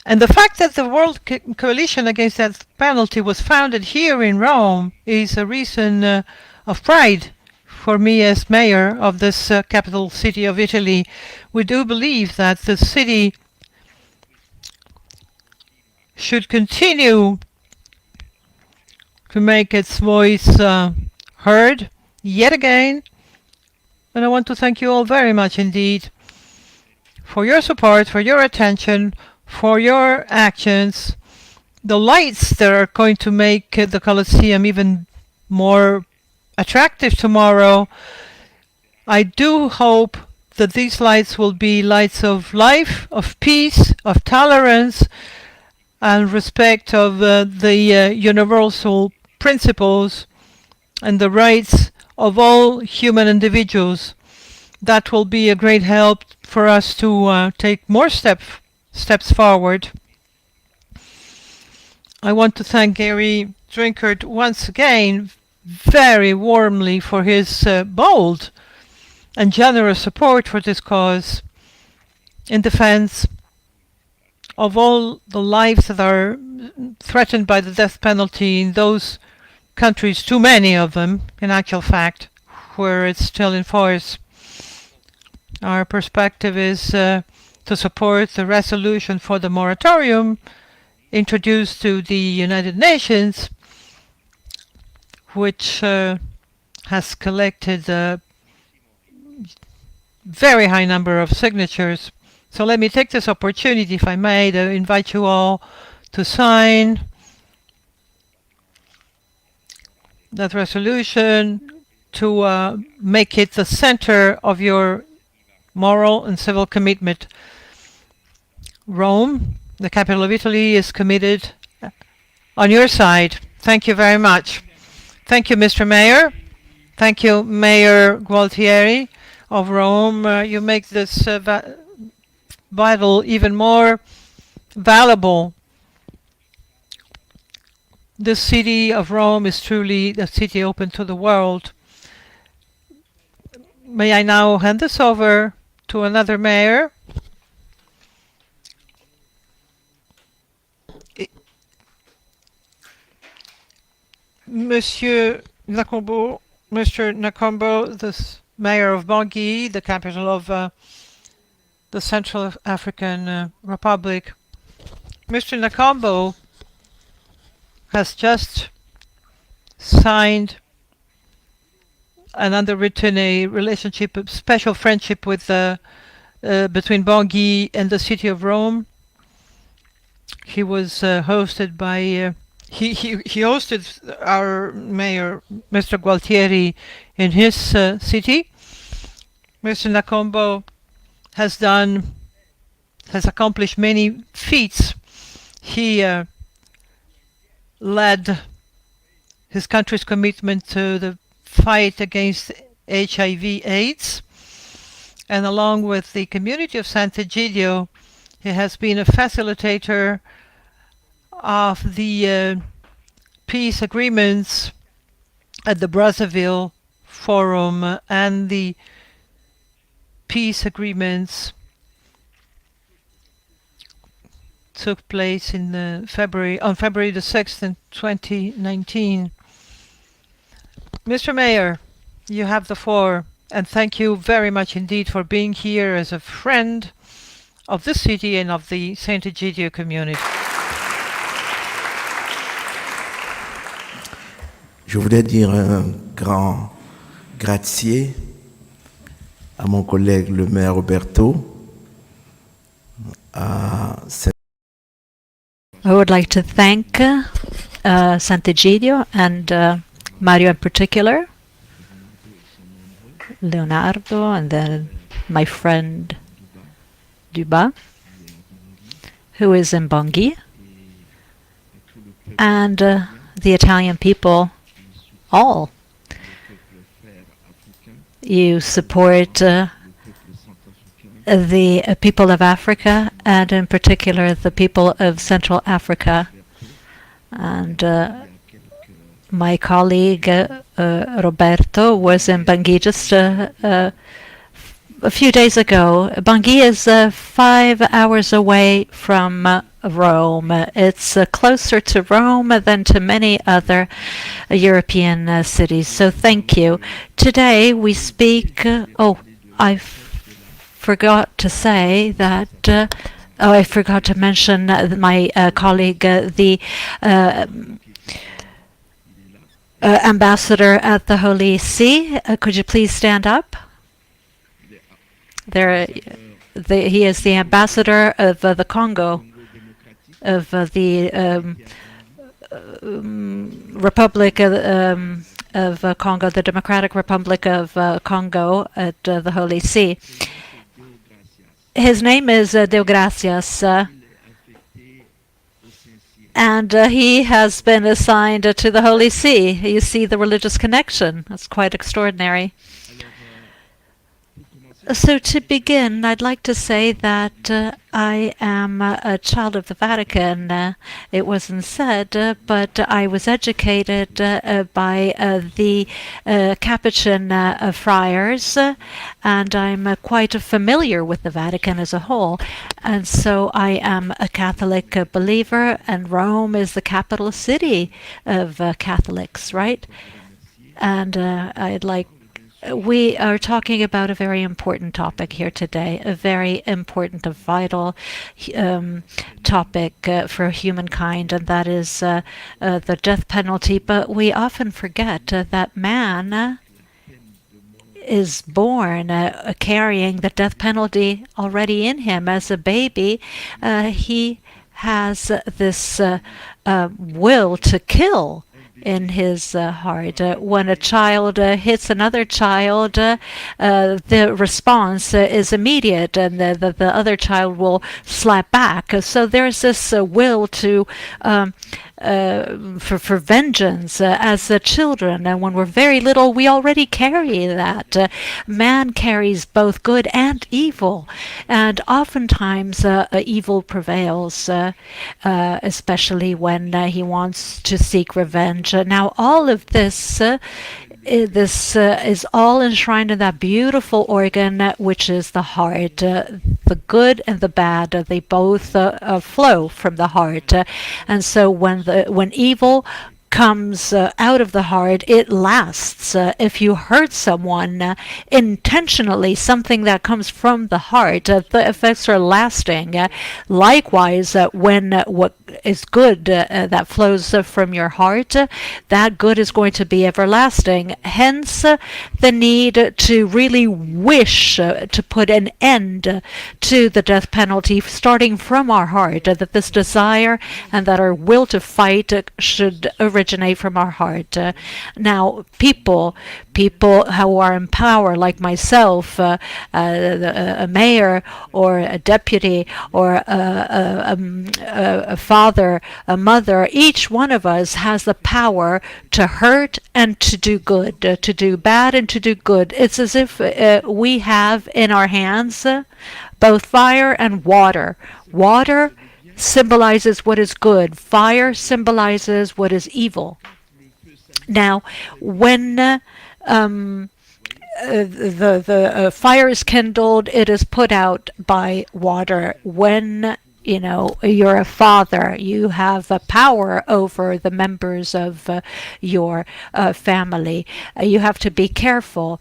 And the fact that the World Coalition Against Death Penalty was founded here in Rome is a reason of pride for me as mayor of this capital city of Italy. We do believe that the city should continue to make its voice heard yet again. And I want to thank you all very much indeed for your support, for your attention, for your actions, the lights that are going to make the Colosseum even more attractive tomorrow. I do hope that these lights will be lights of life, of peace, of tolerance, and respect of the universal principles and the rights of all human individuals. That will be a great help for us to take more steps forward. I want to thank Gary Drinkard once again very warmly for his bold and generous support for this cause in defense of all the lives that are threatened by the death penalty in those countries, too many of them, in actual fact, where it's still in force. Our perspective is to support the resolution for the moratorium introduced to the United Nations, which has collected a very high number of signatures. So let me take this opportunity, if I may, to invite you all to sign that resolution, to make it the center of your moral and civil commitment. Rome, the capital of Italy, is committed on your side. Thank you very much. Thank you, Mr. Mayor. Thank you, Mayor Gualtieri of Rome. You make this Bible even more valuable. The city of Rome is truly a city open to the world. May I now hand this over to another mayor? Mr. Nakombo, the mayor of Bangui, the capital of the Central African Republic. Mr. Nakombo has just signed and underwritten a relationship, a special friendship with between Bangui and the city of Rome. He was hosted by he hosted our mayor, Mr. Gualtieri, in his city. Mr. Nakombo has accomplished many feats. He led his country's commitment to the fight against HIV/AIDS. And along with the community of Sant'Egidio, he has been a facilitator of the peace agreements at the Brazzaville Forum and the peace agreements took place on February the 6th in 2019. Mr. Mayor, you have the floor, and thank you very much indeed for being here as a friend of the city and of the Sant'Egidio community. Je voulais dire un grand grazie à mon collègue le maire Roberto, à I would like to thank Sant'Egidio and Mario in particular, Leonardo, and then my friend Duba, who is in Bangui, and the Italian people all. You support the people of Africa, and in particular the people of Central Africa. And my colleague Roberto was in Bangui just a few days ago. Bangui is 5 hours away from Rome. It's closer to Rome than to many other European cities. So thank you. Today we speak. I forgot to say that. I forgot to mention my colleague, the ambassador at the Holy See. Could you please stand up? He is the ambassador of the Congo, of the Republic of Congo, the Democratic Republic of Congo at the Holy See. His name is Deo Gracias, and he has been assigned to the Holy See. You see the religious connection. That's quite extraordinary. So to begin, I'd like to say that I am a child of the Vatican. It wasn't said, but I was educated by the Capuchin friars, and I'm quite familiar with the Vatican as a whole. And so I am a Catholic believer, and Rome is the capital city of Catholics, right? And we are talking about a very important topic here today, a very important, a vital topic for humankind, and that is the death penalty. But we often forget that man is born carrying the death penalty already in him. As a baby, he has this will to kill in his heart. When a child hits another child, the response is immediate, and the other child will slap back. So there's this will to for vengeance as children, and when we're very little, we already carry that. Man carries both good and evil, and oftentimes evil prevails, especially when he wants to seek revenge. Now, all of this is all enshrined in that beautiful organ, which is the heart. The good and the bad, they both flow from the heart. And so when evil comes out of the heart, it lasts. If you hurt someone intentionally, something that comes from the heart, the effects are lasting. Likewise, when what is good that flows from your heart, that good is going to be everlasting. Hence, the need to really wish to put an end to the death penalty, starting from our heart, that this desire and that our will to fight should originate originate from our heart. Now, people who are in power, like myself, a mayor or a deputy or a father, a mother, each one of us has the power to hurt and to do good, to do bad and to do good. It's as if we have in our hands both fire and water. Water symbolizes what is good. Fire symbolizes what is evil. Now, when the fire is kindled, it is put out by water. When you're a father, you have power over the members of your family. You have to be careful.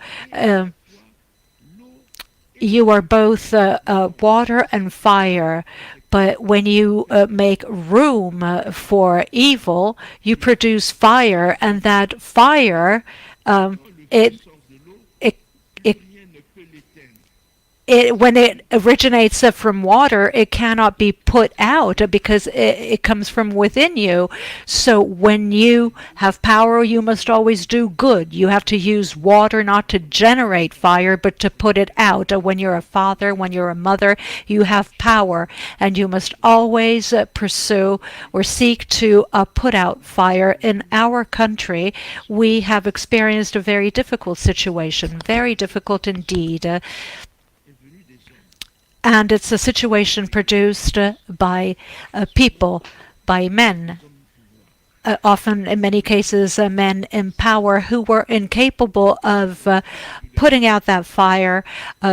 You are both water and fire. But when you make room for evil, you produce fire, and that fire, when it originates from water, it cannot be put out because it comes from within you. So when you have power, you must always do good. You have to use water not to generate fire, but to put it out. When you're a father, when you're a mother, you have power, and you must always pursue or seek to put out fire. In our country, we have experienced a very difficult situation, very difficult indeed. And it's a situation produced by people, by men, often in many cases men in power who were incapable of putting out that fire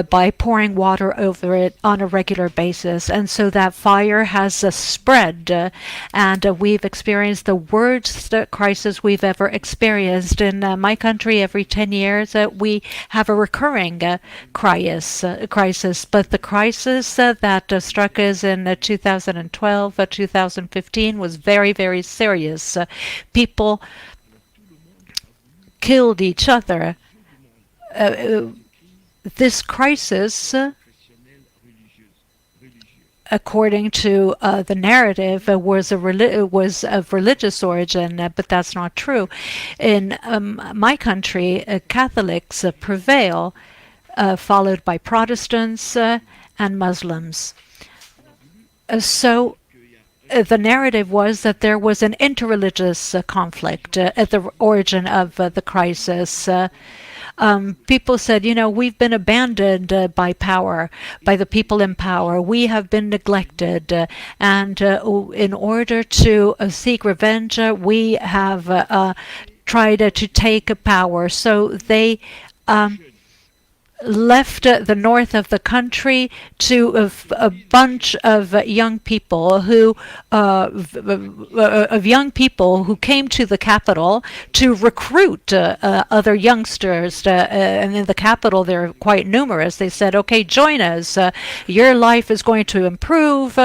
by pouring water over it on a regular basis. And so that fire has spread, and we've experienced the worst crisis we've ever experienced. In my country, every 10 years, we have a recurring crisis. But the crisis that struck us in 2012, 2015 was very, very serious. People killed each other. This crisis, according to the narrative, was of religious origin, but that's not true. In my country, Catholics prevail, followed by Protestants and Muslims. So the narrative was that there was an interreligious conflict at the origin of the crisis. People said, we've been abandoned by power, by the people in power. We have been neglected. And in order to seek revenge, we have tried to take power. So they left the north of the country to a bunch of young people who came to the capital to recruit other youngsters. And in the capital, they're quite numerous. They said, "Okay, join us. Your life is going to improve.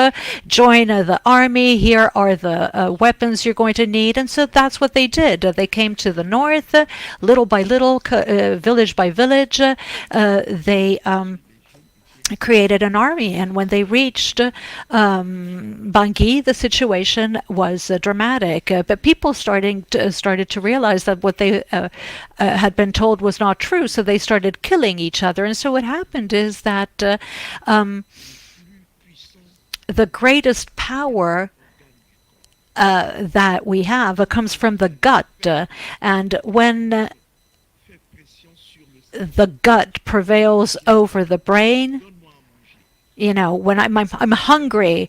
Join the army. Here are the weapons you're going to need." And so that's what they did. They came to the north, little by little, village by village. They created an army, and when they reached Bangui, the situation was dramatic. But people started to realize that what they had been told was not true, so they started killing each other. And so what happened is that the greatest power that we have comes from the gut, and when the gut prevails over the brain. When I'm hungry,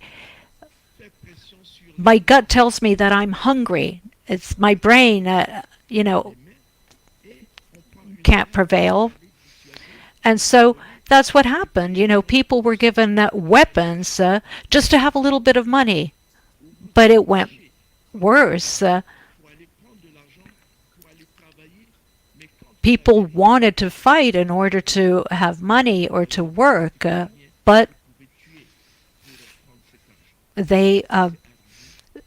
my gut tells me that I'm hungry. It's my brain, can't prevail. And so that's what happened. People were given weapons just to have a little bit of money. But it went worse. People wanted to fight in order to have money or to work, but they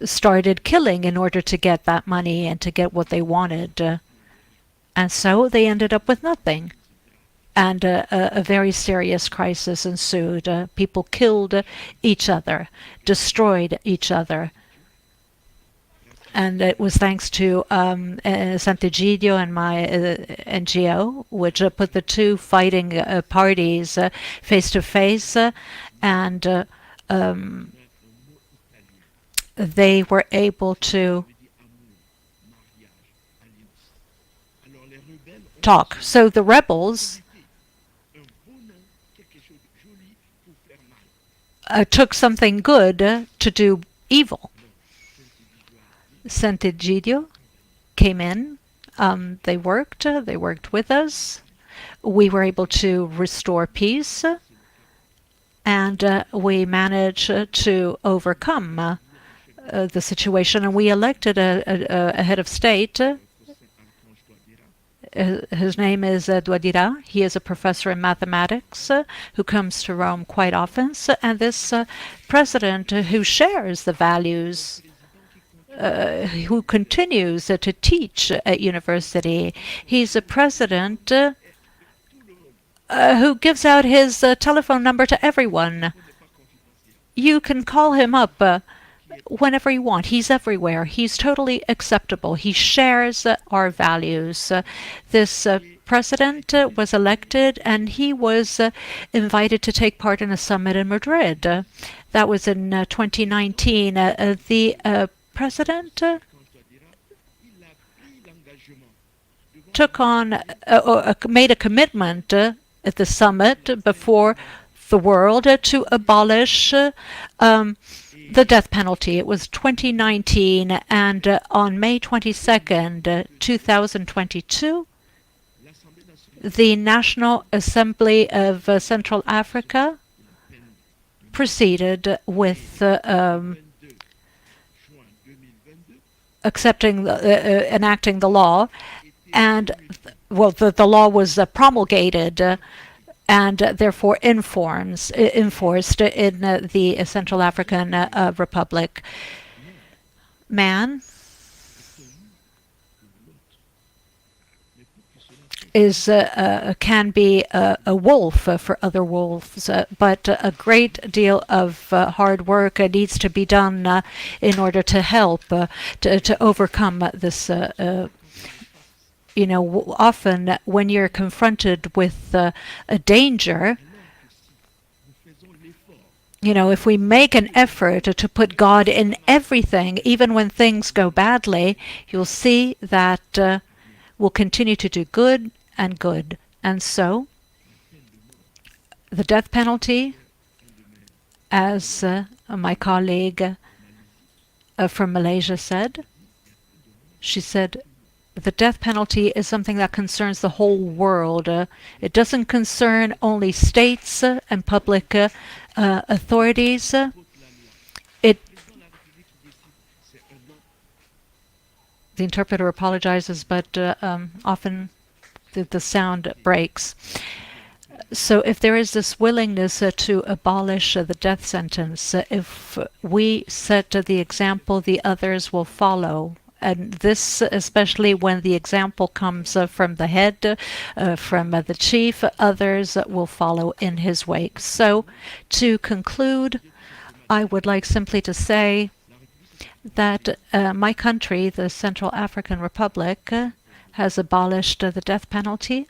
started killing in order to get that money and to get what they wanted. And so they ended up with nothing. And a very serious crisis ensued. People killed each other, destroyed each other. And it was thanks to Sant'Egidio and my NGO, which put the two fighting parties face to face, and they were able to talk. So the rebels took something good to do evil. Sant'Egidio came in. They worked with us. We were able to restore peace, and we managed to overcome the situation. And we elected a head of state. His name is Douadira. He is a professor in mathematics who comes to Rome quite often. And this president who shares the values, who continues to teach at university. He's a president who gives out his telephone number to everyone. You can call him up whenever you want. He's everywhere. He's totally acceptable. He shares our values. This president was elected, and he was invited to take part in a summit in Madrid. That was in 2019. The president took on, made a commitment at the summit before the world to abolish the death penalty. It was 2019, and on May 22nd, 2022, the National Assembly of Central Africa proceeded with enacting the law, and the law was promulgated and therefore enforced in the Central African Republic. Man can be a wolf for other wolves, but a great deal of hard work needs to be done in order to help to overcome this. Often when you're confronted with a danger, if we make an effort to put God in everything, even when things go badly, you'll see that we'll continue to do good and good. And so, the death penalty, as my colleague from Malaysia said, she said, the death penalty is something that concerns the whole world. It doesn't concern only states and public authorities. The interpreter apologizes, but often the sound breaks. So if there is this willingness to abolish the death sentence, if we set the example, the others will follow. And this, especially when the example comes from the head, from the chief, others will follow in his wake. So, to conclude, I would like simply to say that my country, the Central African Republic, has abolished the death penalty.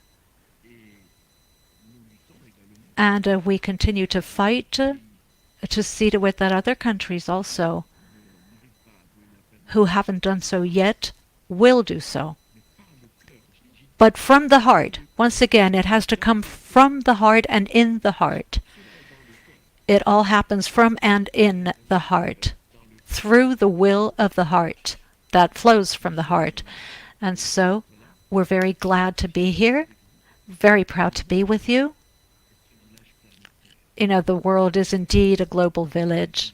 And we continue to fight to see to it that other countries also who haven't done so yet will do so. But from the heart, once again, it has to come from the heart and in the heart. It all happens from and in the heart, through the will of the heart that flows from the heart. And so we're very glad to be here, very proud to be with you. The world is indeed a global village,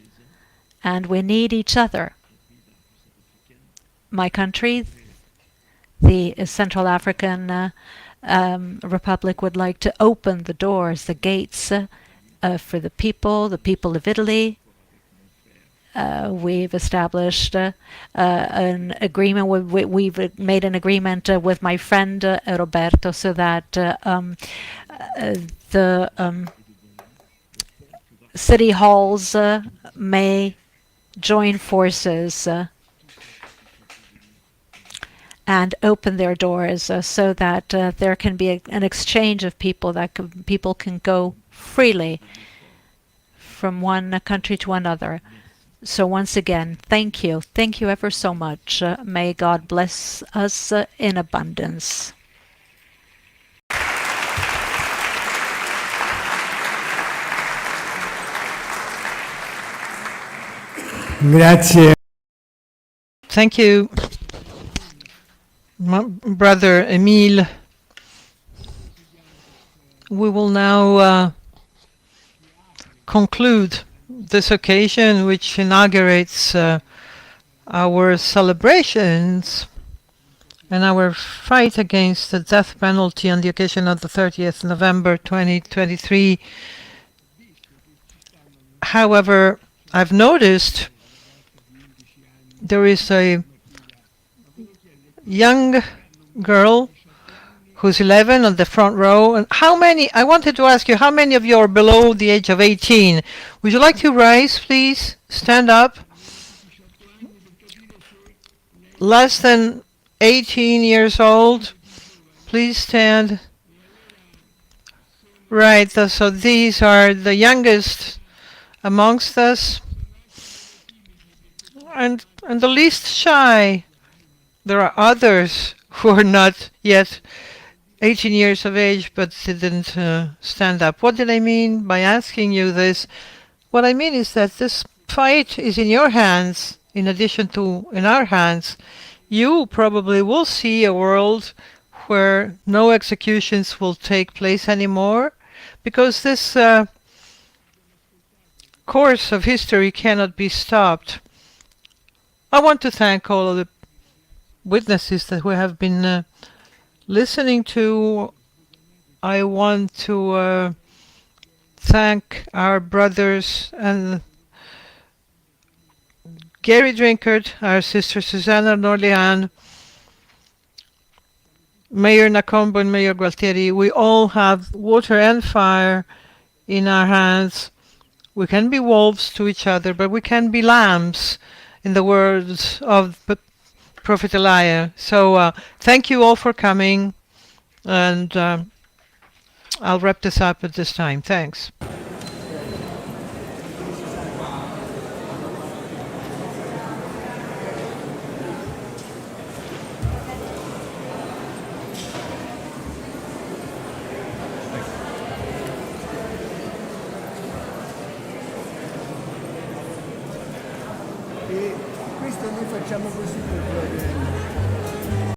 and we need each other. My country, the Central African Republic, would like to open the doors, the gates for the people of Italy. We've established an agreement. We've made an agreement with my friend Roberto so that the city halls may join forces and open their doors so that there can be an exchange of people, that people can go freely from one country to another. So once again, thank you. Thank you ever so much. May God bless us in abundance. Grazie. Thank you, my brother Emile. We will now conclude this occasion, which inaugurates our celebrations and our fight against the death penalty on the occasion of the 30th November 2023. However, I've noticed there is a young girl who's 11 on the front row. And I wanted to ask you, how many of you are below the age of 18? Would you like to rise, please? Stand up. Less than 18 years old, please stand. Right, so these are the youngest amongst us, and the least shy. There are others who are not yet 18 years of age but didn't stand up. What did I mean by asking you this? What I mean is that this fight is in your hands in addition to in our hands. You probably will see a world where no executions will take place anymore, because this course of history cannot be stopped. I want to thank all of the witnesses that we have been listening to. I want to thank our brothers and Gary Drinkard, our sister Susanna Norlian, Mayor Nakombo and Mayor Gualtieri. We all have water and fire in our hands. We can be wolves to each other, but we can be lambs, in the words of Prophet Elijah. So thank you all for coming, and I'll wrap this up at this time. Thanks. E questo noi facciamo così per